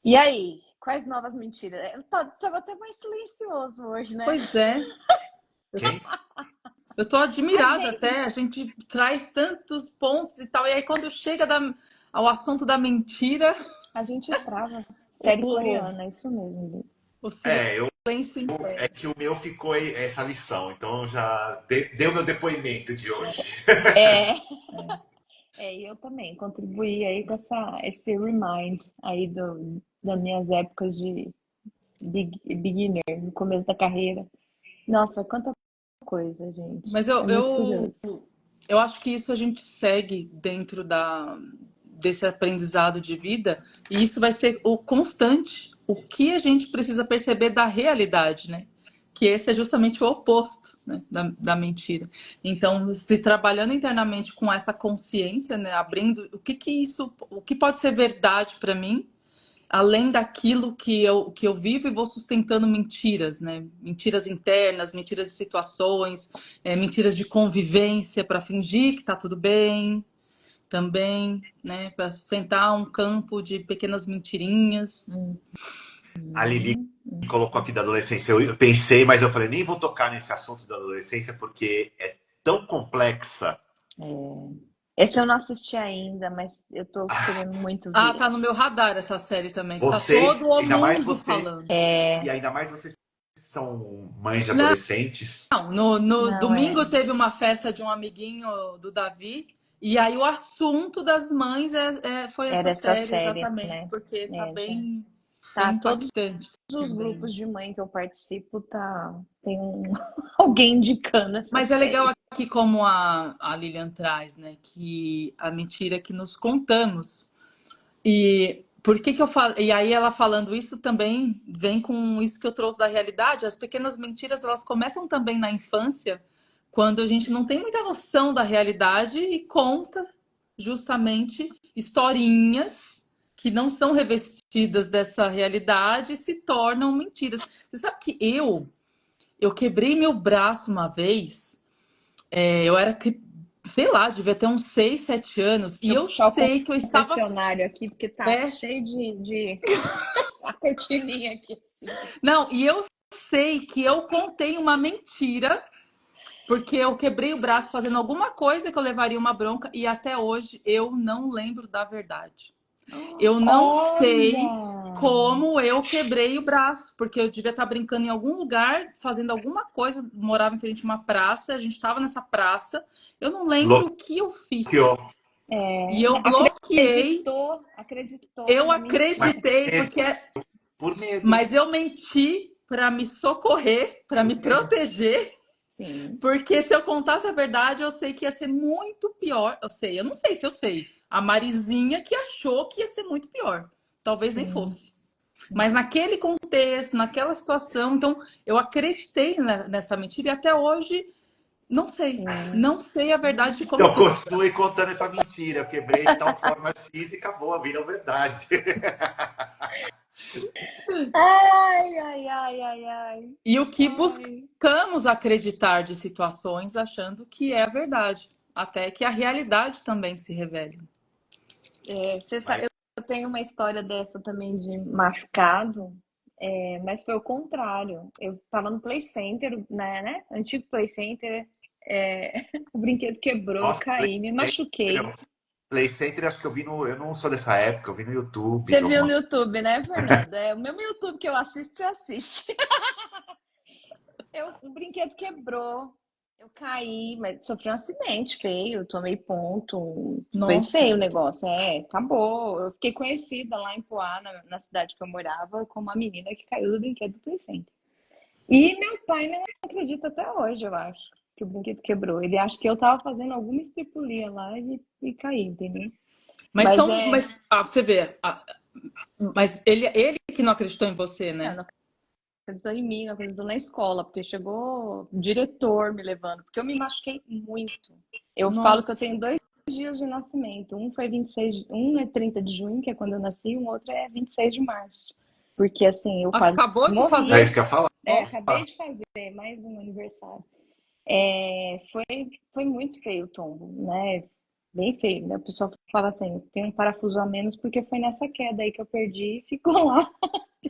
E aí, quais novas mentiras? Tava até mais silencioso hoje, né? Pois é. Quem? Eu tô A admirada gente, até. A gente traz tantos pontos e tal. E aí, quando chega ao assunto da mentira, a gente trava. o, Série o, coreana, isso mesmo, Lu. o É, silêncio é impera. que o meu ficou essa lição, então já deu meu depoimento de hoje. É, e eu também contribuí aí com esse remind aí das minhas épocas de beginner, no começo da carreira. Nossa, quanta coisa, gente. Mas É muito curioso. eu acho que isso a gente segue dentro desse aprendizado de vida, e isso vai ser o constante, o que a gente precisa perceber da realidade, né? Que esse é justamente o oposto, né, da mentira. Então, se trabalhando internamente com essa consciência, né, abrindo o que pode ser verdade para mim, além daquilo que eu vivo e vou sustentando mentiras, né? Mentiras internas, mentiras de situações, mentiras de convivência para fingir que tá tudo bem também, né? Para sustentar um campo de pequenas mentirinhas. A Lili Uhum. colocou aqui da adolescência. Eu pensei, mas eu falei, nem vou tocar nesse assunto da adolescência porque é tão complexa. Esse eu não assisti ainda, mas eu tô querendo muito Ah, ver. tá no meu radar essa série também, que tá Vocês, todo o ainda mais mundo vocês, falando. e ainda mais vocês que são mães de Não, adolescentes. no Não, domingo teve uma festa de um amiguinho do Davi, e aí o assunto das mães foi essa era essa série, série, exatamente, né? porque tá Já. bem Tá, todos impactante os também. grupos de mãe que eu participo, tem alguém indicando essa Mas é legal série. aqui como a Lilian traz, né? Que a mentira que nos contamos. E por que que eu falo? E aí ela falando isso também vem com isso que eu trouxe da realidade. As pequenas mentiras, elas começam também na infância, quando a gente não tem muita noção da realidade e conta justamente historinhas que não são revestidas dessa realidade e se tornam mentiras. Você sabe que eu quebrei meu braço uma vez, eu era sei lá, devia ter uns 6, 7 anos, e Deixa eu eu puxar o sei que eu estava confessionário aqui, porque tá é, cheio de a cortininha aqui, assim. não, e eu sei que eu contei uma mentira, porque eu quebrei o braço fazendo alguma coisa que eu levaria uma bronca, e até hoje eu não lembro da verdade. Eu não sei Olha! como eu quebrei o braço, porque eu devia estar brincando em algum lugar, fazendo alguma coisa, morava em frente a uma praça, a gente estava nessa praça, eu não lembro o que eu fiz. Bloqueou. E eu bloqueei, Acreditou eu na Mas mentira. acreditei, por medo. mas eu menti para me socorrer, para Por me medo. proteger. Sim, Porque se eu contasse a verdade, eu sei que ia ser muito pior. Eu não sei se eu sei. A Marizinha que achou que ia ser muito pior. Talvez nem sim. fosse. Mas naquele contexto, naquela situação, então eu acreditei nessa mentira e até hoje não sei. É. Não sei a verdade de como Então que. continue contando essa mentira. Eu quebrei de tal forma X e acabou, virou verdade. Ai, ai, ai, ai, ai. E o que Ai. buscamos acreditar de situações achando que é a verdade. Até que a realidade também se revele. Você Mas sabe, eu tenho uma história dessa também de machucado, mas foi o contrário. Eu tava no Play Center, né? Antigo Play Center. O brinquedo quebrou, eu Nossa, caí, me machuquei. Play Center, acho que eu vi no. Eu não sou dessa época, eu vi no YouTube. Você viu Alguma... no YouTube, né, Fernanda? É o mesmo YouTube que eu assisto, você assiste. O brinquedo quebrou. Eu caí, mas sofri um acidente feio, tomei ponto. Foi Nossa, feio o negócio. Acabou. Eu fiquei conhecida lá em Poá, na cidade que eu morava, como a menina que caiu do brinquedo do Play Center. E meu pai não acredita até hoje, eu acho, que o brinquedo quebrou. Ele acha que eu tava fazendo alguma estripulia lá e caí, entendeu? mas Mas são, mas você vê, mas ele que não acreditou em você, né? não acreditou em mim, não acreditou na escola, porque chegou o diretor me levando, porque eu me machuquei muito. Eu falo que eu Nossa, tenho 2 dias de nascimento. Um foi 26, um é 30 de junho, que é quando eu nasci, e um outro é 26 de março. Porque assim, eu quase acabou de É morri. isso fazer. que eu ia falar. Acabei de fazer mais um aniversário. Foi muito feio o tombo, né? Bem feio, né? O pessoal fala assim, tem um parafuso a menos porque foi nessa queda aí que eu perdi e ficou lá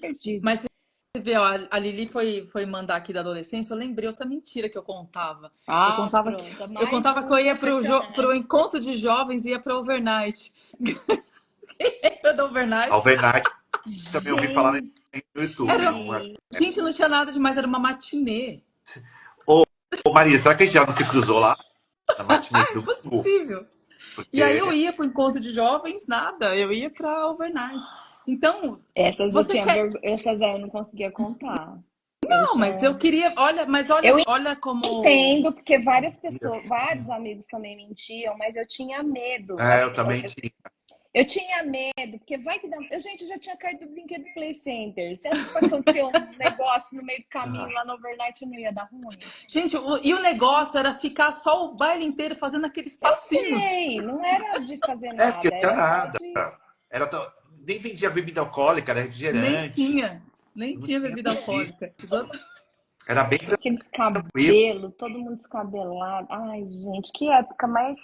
perdido. Mas você vê, ó, a Lili foi mandar aqui da adolescência, eu lembrei outra mentira que eu contava. Eu Ah, contava que pronto. eu Mais contava que um eu ia pro confessionário. encontro de jovens e ia pro overnight. Lembra do overnight? Overnight, também ouvi falar Gente, no YouTube. Era, Não é? gente, não tinha nada demais, era uma matinê. Ô, ô, Maria, será que a gente já não se cruzou lá? Na matinê É do Google? impossível. E aí eu Porque ia pro encontro de jovens, nada, eu ia pra overnight. Então, essas eu você tinha quer. essas aí eu não conseguia contar. Eu Não, mas eu tinha. queria. Olha, mas olha, Eu olha como. entendo, porque várias pessoas, mentiras. vários amigos também mentiam, mas eu tinha medo, É, eu assim, também tinha. eu tinha medo, porque vai que dá. Gente, eu já tinha caído do brinquedo Play Center. Você acha que pode acontecer um negócio no meio do caminho Ah, lá no overnight e não ia dar ruim? Gente, e o negócio era ficar só o baile inteiro fazendo aqueles Eu passinhos. sei, não era de fazer é, porque nada, não tinha era só nada. de. Era tão- Nem vendia bebida alcoólica, era Nem refrigerante. tinha. Nem Não tinha tinha bebida nada disso. alcoólica. Era bem Aqueles tranquilo. cabelos, todo mundo descabelado. Ai, gente, que época mais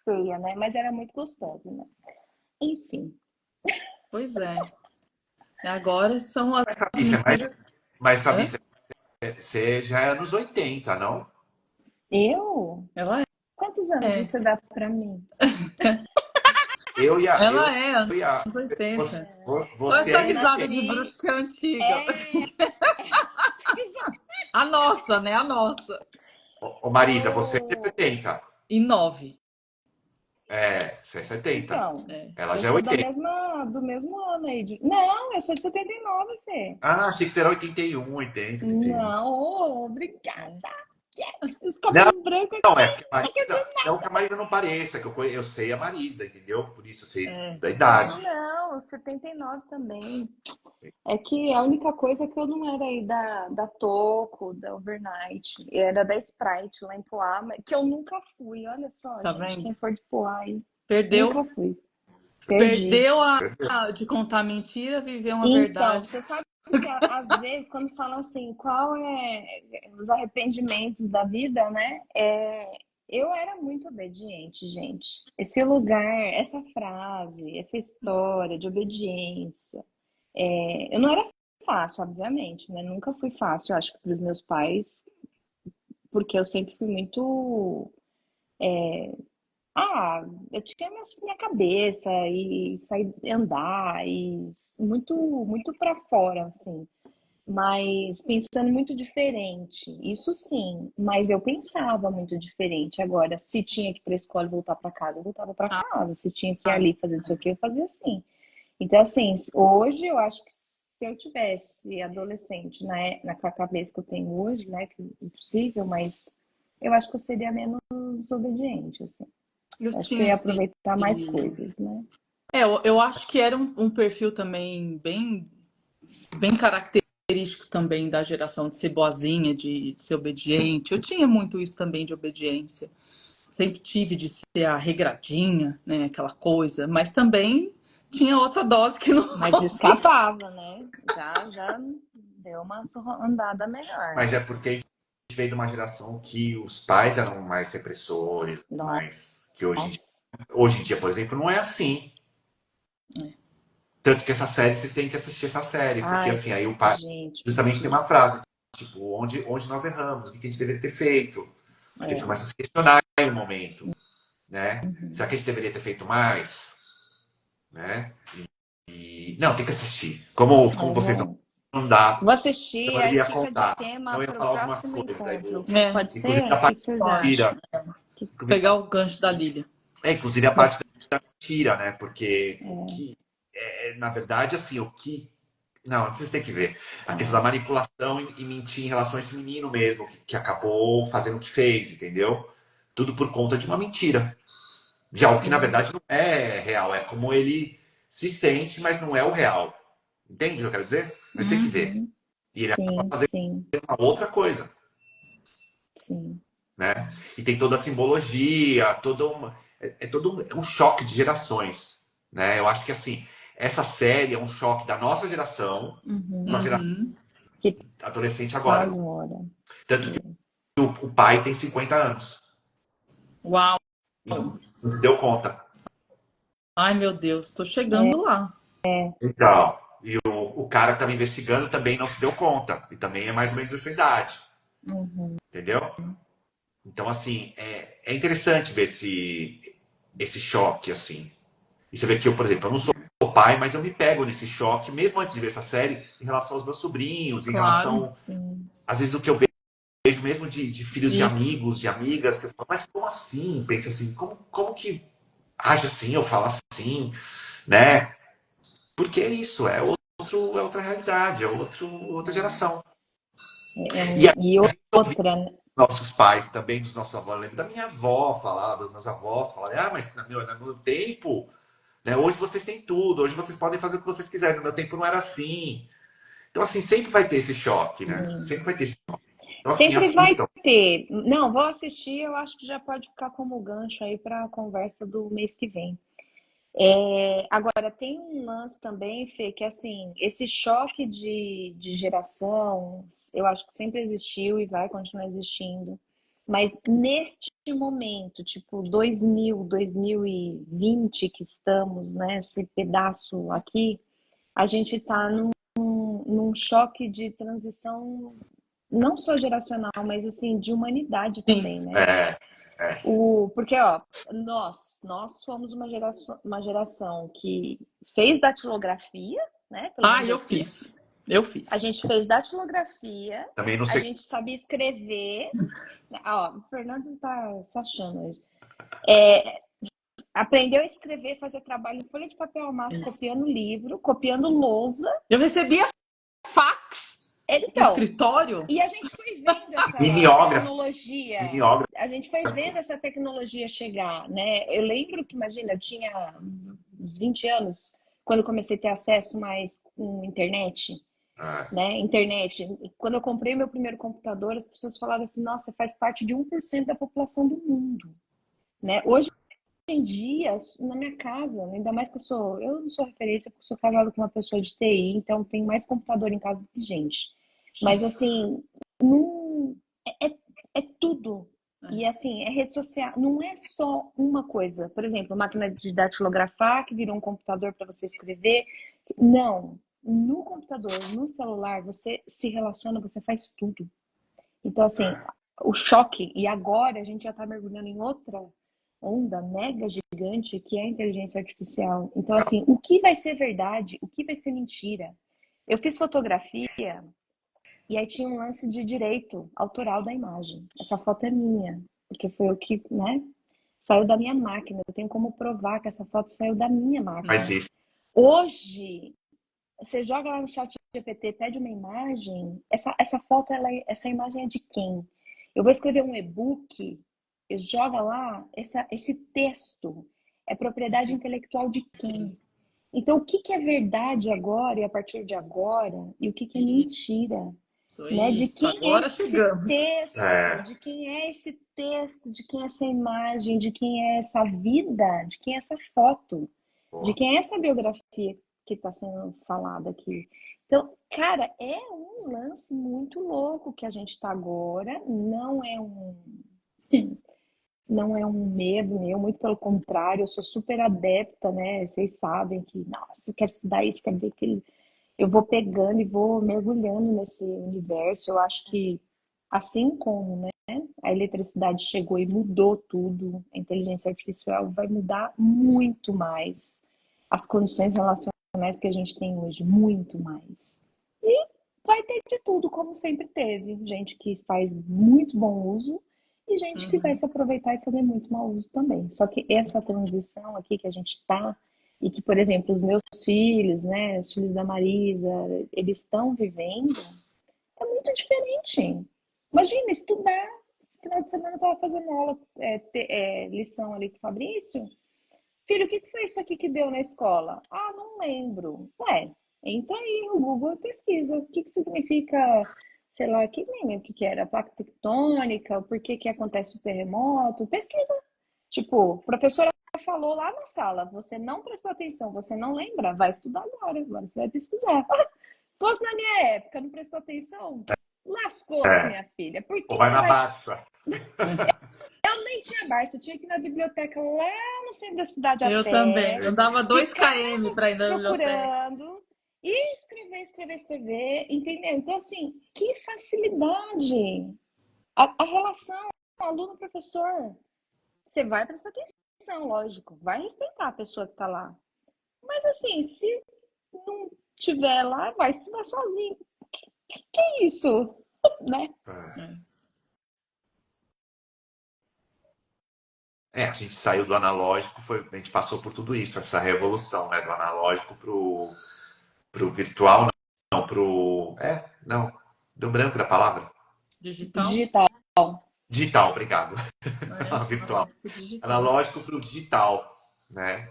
feia, né? Mas era muito gostoso, né? Enfim, Pois é. Agora são as Mas, Fabrícia, mentiras. mas, Hã? Fabrícia, você já é anos 80, não? eu? Ela Quantos anos é. você dá pra mim? Eu ia, Ela é, anos eu ia. 80. Olha Você essa é Eu risada de MSN. bruxa que é antiga. É. A nossa, né? A nossa. Ô, Marisa, você é de Eu. 70. E 9. É, você é 70. Então, É. Ela eu já é sou 80. do mesmo ano aí. Não, eu sou de 79, Fê. Ah, achei que você era 81, 80, 81. Não, obrigada. É. Yes, os Não, cabelos brancos não, aqui. é porque a Marisa, não que a Marisa não pareça, que eu sei a Marisa, entendeu? Por isso eu sei É. da idade. Não, 79 também. É que a única coisa é que eu não era aí da Toco, da Overnight. Era da Sprite lá em Poá, que eu nunca fui. Olha só, Tá gente. vendo? Quem for de Poá aí, Perdeu, nunca fui. Perdi. perdeu de contar mentira, viver uma Então, verdade. você sabe que às vezes, quando falam assim, qual é os arrependimentos da vida, né? Eu era muito obediente, gente. Esse lugar, essa frase, essa história de obediência. Eu não era fácil, obviamente, né? Nunca fui fácil, eu acho que para os meus pais, porque eu sempre fui muito. Ah, eu tinha minha cabeça e sair andar e muito, muito para fora, assim. Mas pensando muito diferente, isso sim, mas eu pensava muito diferente. Agora, se tinha que ir para a escola e voltar para casa, eu voltava para Ah, casa. Se tinha que ir ah, ali fazer isso aqui, eu fazia assim. Então, assim, hoje eu acho que se eu tivesse adolescente, né, com a cabeça que eu tenho hoje, né, que é impossível, mas eu acho que eu seria menos obediente, assim. eu Acho que eu tinha ia esse. aproveitar mais coisas, né? Eu acho que era um perfil também bem característico também da geração de ser boazinha, de ser obediente. Eu tinha muito isso também de obediência. Sempre tive de ser a regradinha, né? Aquela coisa, mas também tinha outra dose que não Mas conseguia. escapava, né? Já deu uma andada melhor. Mas é porque a gente veio de uma geração que os pais eram mais repressores, mais que Nossa, hoje em dia, por exemplo, não é assim. Tanto que essa série, vocês têm que assistir essa série, porque ai, assim, aí o pai gente, justamente tem uma frase, tipo, onde nós erramos, o que a gente deveria ter feito. Porque você começa a se questionar em um momento, né? Uhum. Será que a gente deveria ter feito mais? Né? E não, tem que assistir. Como É, vocês não dá, vou então assistir, eu aí iria fica de contar. tema Então eu ia para o falar algumas próximo coisas aí. encontro. É, Pode Inclusive ser? a O que parte que vocês eu da acho. acham? mentira. Pegar o gancho da Lília. Inclusive a Bom, parte da mentira, né? Porque o que na verdade, assim, o que. Não, vocês têm que ver. A questão da manipulação e mentir em relação a esse menino mesmo, que acabou fazendo o que fez, entendeu? Tudo por conta de uma mentira. De algo que, na verdade, não é real. É como ele se sente, mas não é o real. Entende o que eu quero dizer? Mas tem que ver. Uhum. E ele acaba Sim, fazendo sim, uma outra coisa, sim. né? E tem toda a simbologia, é todo um choque de gerações, né? Eu acho que, assim, essa série é um choque da nossa geração com a Uhum. geração uhum. Que adolescente tá agora. agora. Tanto que o pai tem 50 anos Uau. e não se deu conta. Ai, meu Deus, tô chegando lá. Então, e o cara que estava investigando também não se deu conta. E também é mais ou menos essa idade. Uhum. Entendeu? Então, assim, é interessante ver esse choque, assim. E você vê que eu, por exemplo, eu não sou pai, mas eu me pego nesse choque, mesmo antes de ver essa série, em relação aos meus sobrinhos, em Claro. relação, Sim. às vezes, o que eu vejo mesmo de filhos de E amigos, de amigas, que eu falo, mas como assim? Pensa assim, como que age assim, eu falo assim, né? Porque é isso, é outra realidade, outra geração. E aí, E outra, né? nossos pais, também dos nossos avós, eu lembro da minha avó falar, dos meus avós falarem, mas no meu tempo, né, hoje vocês têm tudo, hoje vocês podem fazer o que vocês quiserem, no meu tempo não era assim. Então, assim, sempre vai ter esse choque, né? Sim. Sempre vai ter esse choque. Então, assim, Sempre vai assistam. ter. Não, vou assistir, eu acho que já pode ficar como gancho aí para a conversa do mês que vem. Agora, tem um lance também, Fê, que assim, esse choque de geração, eu acho que sempre existiu e vai continuar existindo. Mas neste momento, tipo 2020 que estamos, né, esse pedaço aqui, a gente está num choque de transição, não só geracional, mas assim, de humanidade sim. também, né? É, Porque, ó, nós fomos uma geração que fez datilografia, né? Pelo Ah, menos eu eu fiz. fiz. Eu A fiz. gente fez datilografia, também não a sei. gente sabia escrever. Ó, o Fernando tá se achando hoje. Aprendeu a escrever, fazer trabalho em folha de papel ao maço, copiando livro, copiando lousa. Eu recebia fax no Então, escritório. e a gente foi vendo essa Mimeógrafo, tecnologia, mimeógrafo. a gente foi vendo essa tecnologia chegar, né? Eu lembro que, imagina, eu tinha uns 20 anos quando eu comecei a ter acesso mais com internet, É, né? Internet. Quando eu comprei meu primeiro computador, as pessoas falavam assim: nossa, faz parte de 1% da população do mundo, né? Hoje em dia, na minha casa, ainda mais que eu não sou referência porque eu sou casada com uma pessoa de TI, então tem mais computador em casa do que gente. Mas assim, não, é, é tudo. E assim, é rede social, não é só uma coisa. Por exemplo, máquina de datilografar, que virou um computador para você escrever. Não. No computador, no celular, você se relaciona, você faz tudo. Então, assim, o choque, e agora a gente já está mergulhando em outra onda mega gigante que é a inteligência artificial. Então, assim, o que vai ser verdade, o que vai ser mentira? Eu fiz fotografia e aí tinha um lance de direito autoral da imagem. Essa foto é minha, porque foi o que, né, saiu da minha máquina. Eu tenho como provar que essa foto saiu da minha mas máquina. isso, Hoje, você joga lá no chat GPT, pede uma imagem, essa foto, essa imagem é de quem? Eu vou escrever um e-book, joga lá, esse texto é propriedade intelectual de quem? Então, o que que é verdade agora e a partir de agora, e o que que é mentira? Né? De Isso. quem é Agora esse chegamos. texto? De quem é esse texto? De quem é essa imagem? De quem é essa vida? De quem é essa foto? De pô, quem é essa biografia que está sendo falada aqui? Então, cara, é um lance muito louco que a gente está agora. Não é um medo meu, muito pelo contrário, eu sou super adepta, né? Vocês sabem que, nossa, eu quero estudar isso, quero ver aquilo. Eu vou pegando e vou mergulhando nesse universo. Eu acho que Assim como, né, a eletricidade chegou e mudou tudo, a inteligência artificial vai mudar muito mais as condições relacionais que a gente tem hoje, muito mais. E vai ter de tudo, como sempre teve. Gente que faz muito bom uso e gente que vai Uhum. se aproveitar e fazer muito mau uso também. Só que essa transição aqui que a gente está, e que, por exemplo, os meus filhos, né, os filhos da Marisa, eles estão vivendo, é muito diferente. Imagina, estudar. Esse final de semana eu estava fazendo aula, lição ali com o Fabrício. Filho, o que foi isso aqui que deu na escola? Ah, não lembro. Ué, entra aí no Google e pesquisa. O que significa, sei lá, que nem lembro o que era, placa tectônica, por que acontece o terremoto. Pesquisa. Tipo, a professora falou lá na sala, você não prestou atenção, você não lembra, vai estudar agora você vai pesquisar. Fosse na minha época, não prestou atenção? Lascou-se, É. minha filha. Por Ou que vai que na vai. Barça. Eu nem tinha Barça, eu tinha que ir na biblioteca lá no centro da cidade a Eu também. pé, Andava 2 km ficamos para ir na biblioteca. procurando e escrever, entendeu? Então, assim, que facilidade. A relação aluno-professor. Você vai prestar atenção, lógico, vai respeitar a pessoa que está lá. Mas, assim, se não tiver lá, vai estudar sozinho. Que é isso? Né? É. É. A gente saiu do analógico, a gente passou por tudo isso, essa revolução, né? Do analógico pro virtual, não, não, deu branco da palavra. Digital? Digital. Digital, obrigado. É, Virtual. analógico digital. Analógico pro digital, né?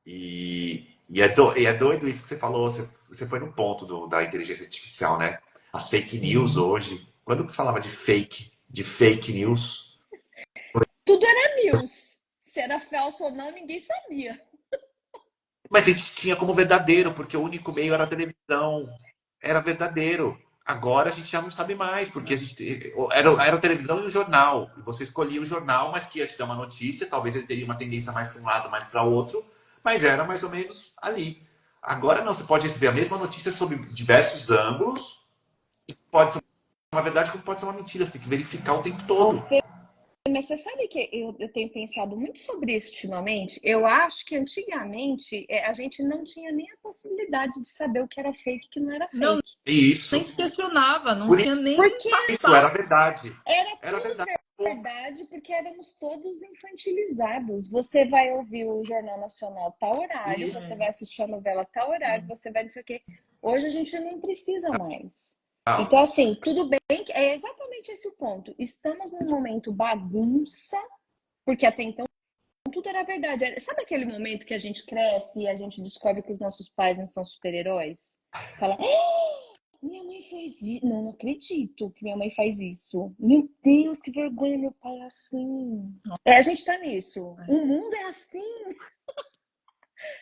E é doido isso que você falou, você foi no ponto da inteligência artificial, né? As fake news hoje. Quando que você falava de fake news? Tudo era news. Se era falso ou não, ninguém sabia. Mas a gente tinha como verdadeiro, porque o único meio era a televisão. Era verdadeiro. Agora a gente já não sabe mais, porque a gente era a televisão e o jornal. E você escolhia o jornal, mas que ia te dar uma notícia, talvez ele teria uma tendência mais para um lado, mais para outro, mas era mais ou menos ali. Agora não, você pode receber a mesma notícia sob diversos ângulos, pode ser uma verdade como pode ser uma mentira, você tem que verificar o tempo Ô, todo. Fê, mas você sabe que eu tenho pensado muito sobre isso ultimamente? Eu acho que antigamente a gente não tinha nem a possibilidade de saber o que era fake e o que não era Não, fake. E nem isso, se questionava, não por tinha nem Porque isso passado. era verdade. era Era tudo verdade. verdade, porque éramos todos infantilizados. Você vai ouvir o Jornal Nacional tal horário, Isso. você vai assistir a novela tal horário, você vai não sei o quê. Hoje a gente não precisa mais. Então, assim, tudo bem, é exatamente esse o ponto. Estamos num momento bagunça, porque até então tudo era verdade. Sabe aquele momento que a gente cresce e a gente descobre que os nossos pais não são super-heróis? Fala, minha mãe fez isso. Não, não acredito que minha mãe faz isso. Meu Deus, que vergonha, meu pai é assim. A gente tá nisso. O mundo é assim.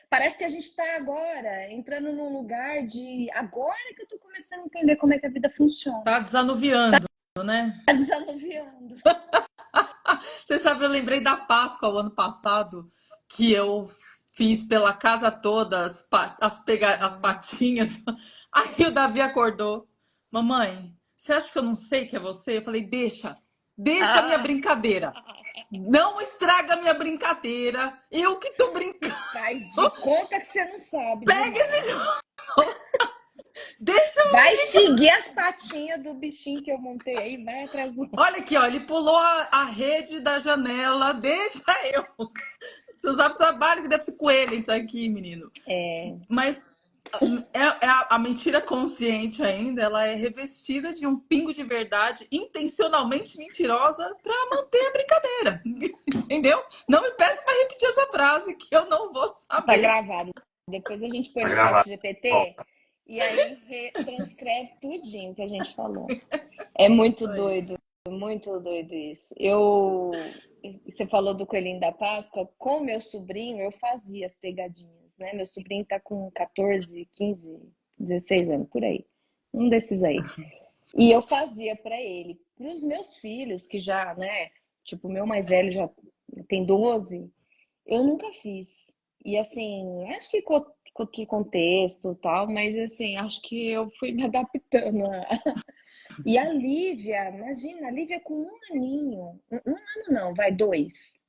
Parece que a gente tá agora entrando num lugar de. Agora que eu tô começando a entender como é que a vida funciona. Tá desanuviando, né? Tá desanuviando. Você sabe, eu lembrei da Páscoa o ano passado, que eu fiz pela casa toda as patinhas. Aí o Davi acordou. Mamãe, você acha que eu não sei que é você? Eu falei, deixa a minha Ah, brincadeira. Não estraga a minha brincadeira. Eu que tô brincando. faz de conta que você não sabe de Pega esse. nada. Deixa. Vai seguir as patinhas do bichinho que eu montei aí, vai atrás do. Olha aqui, ó, ele pulou a rede da janela. Deixa eu. Você sabe o trabalho que deve ser coelho isso aqui, menino. É, Mas a mentira consciente ainda, ela é revestida de um pingo de verdade intencionalmente mentirosa para manter a brincadeira. Entendeu? Não me peça para repetir essa frase que eu não vou tá saber. gravado. Depois a gente põe Vai no gravar. chat GPT e aí transcreve tudinho que a gente falou. É Isso aí. muito doido isso. Você falou do coelhinho da Páscoa, com meu sobrinho eu fazia as pegadinhas, né? Meu sobrinho tá com 14, 15, 16 anos, por aí. Um desses aí. E eu fazia para ele. Para os meus filhos, que já, né? Tipo, o meu mais velho já tem 12, eu nunca fiz. E assim, acho que com outro contexto e tal, mas assim, acho que eu fui me adaptando E a Lívia, imagina, a Lívia com um aninho, um ano não, vai, 2.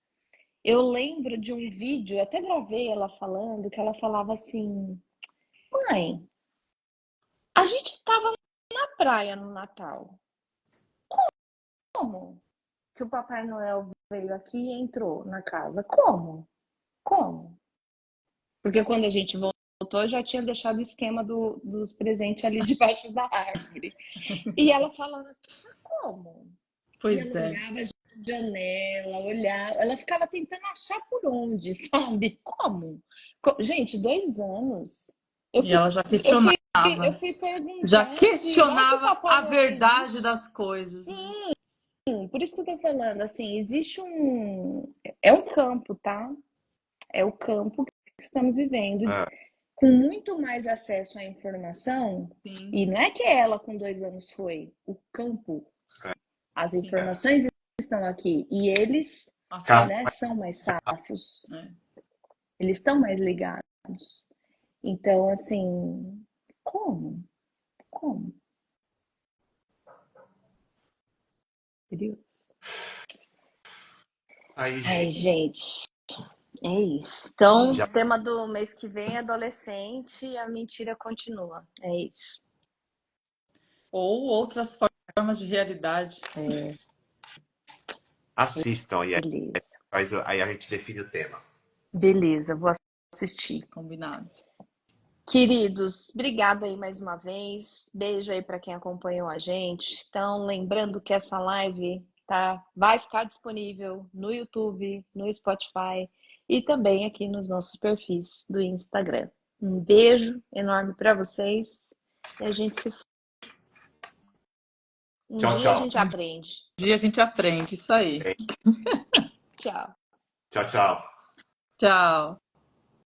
Eu lembro de um vídeo, eu até gravei ela falando, que ela falava assim: mãe, a gente tava na praia no Natal. Como que o Papai Noel veio aqui e entrou na casa? Como? Como? Porque quando a gente voltou, eu já tinha deixado o esquema dos presentes ali debaixo da árvore. E ela falando assim, mas como? E Pois ela é. olhava a janela, olhava, ela ficava tentando achar por onde, sabe? Como? Gente, 2 anos. Eu E fui, ela já eu fui, eu questionava. fui Já perguntar, será que o questionava Papai a Noel verdade existe? das coisas, né? Sim, por isso que eu tô falando, assim, existe um. É um campo, tá? É o campo que estamos vivendo, É, com muito mais acesso à informação, Sim, e não é que ela com 2 anos foi, o campo, as sim. informações estão aqui, e eles, cara, Acesso. né, são mais safos, É. eles estão mais ligados. Então, assim, como? Como? Entendeu? aí, Ai, gente, gente, é isso. Então, já o tema do mês que vem é adolescente e a mentira continua. É isso. Ou outras formas de realidade. assistam e Beleza. aí a gente define o tema. Beleza, vou assistir. Combinado. Queridos, obrigada aí mais uma vez. Beijo aí para quem acompanhou a gente. Então, lembrando que essa live vai ficar disponível no YouTube, no Spotify e também aqui nos nossos perfis do Instagram. Um beijo enorme para vocês e a gente se um Tchau, dia a tchau. gente aprende. Um dia a gente aprende isso aí. Tchau. Tchau, tchau. Tchau.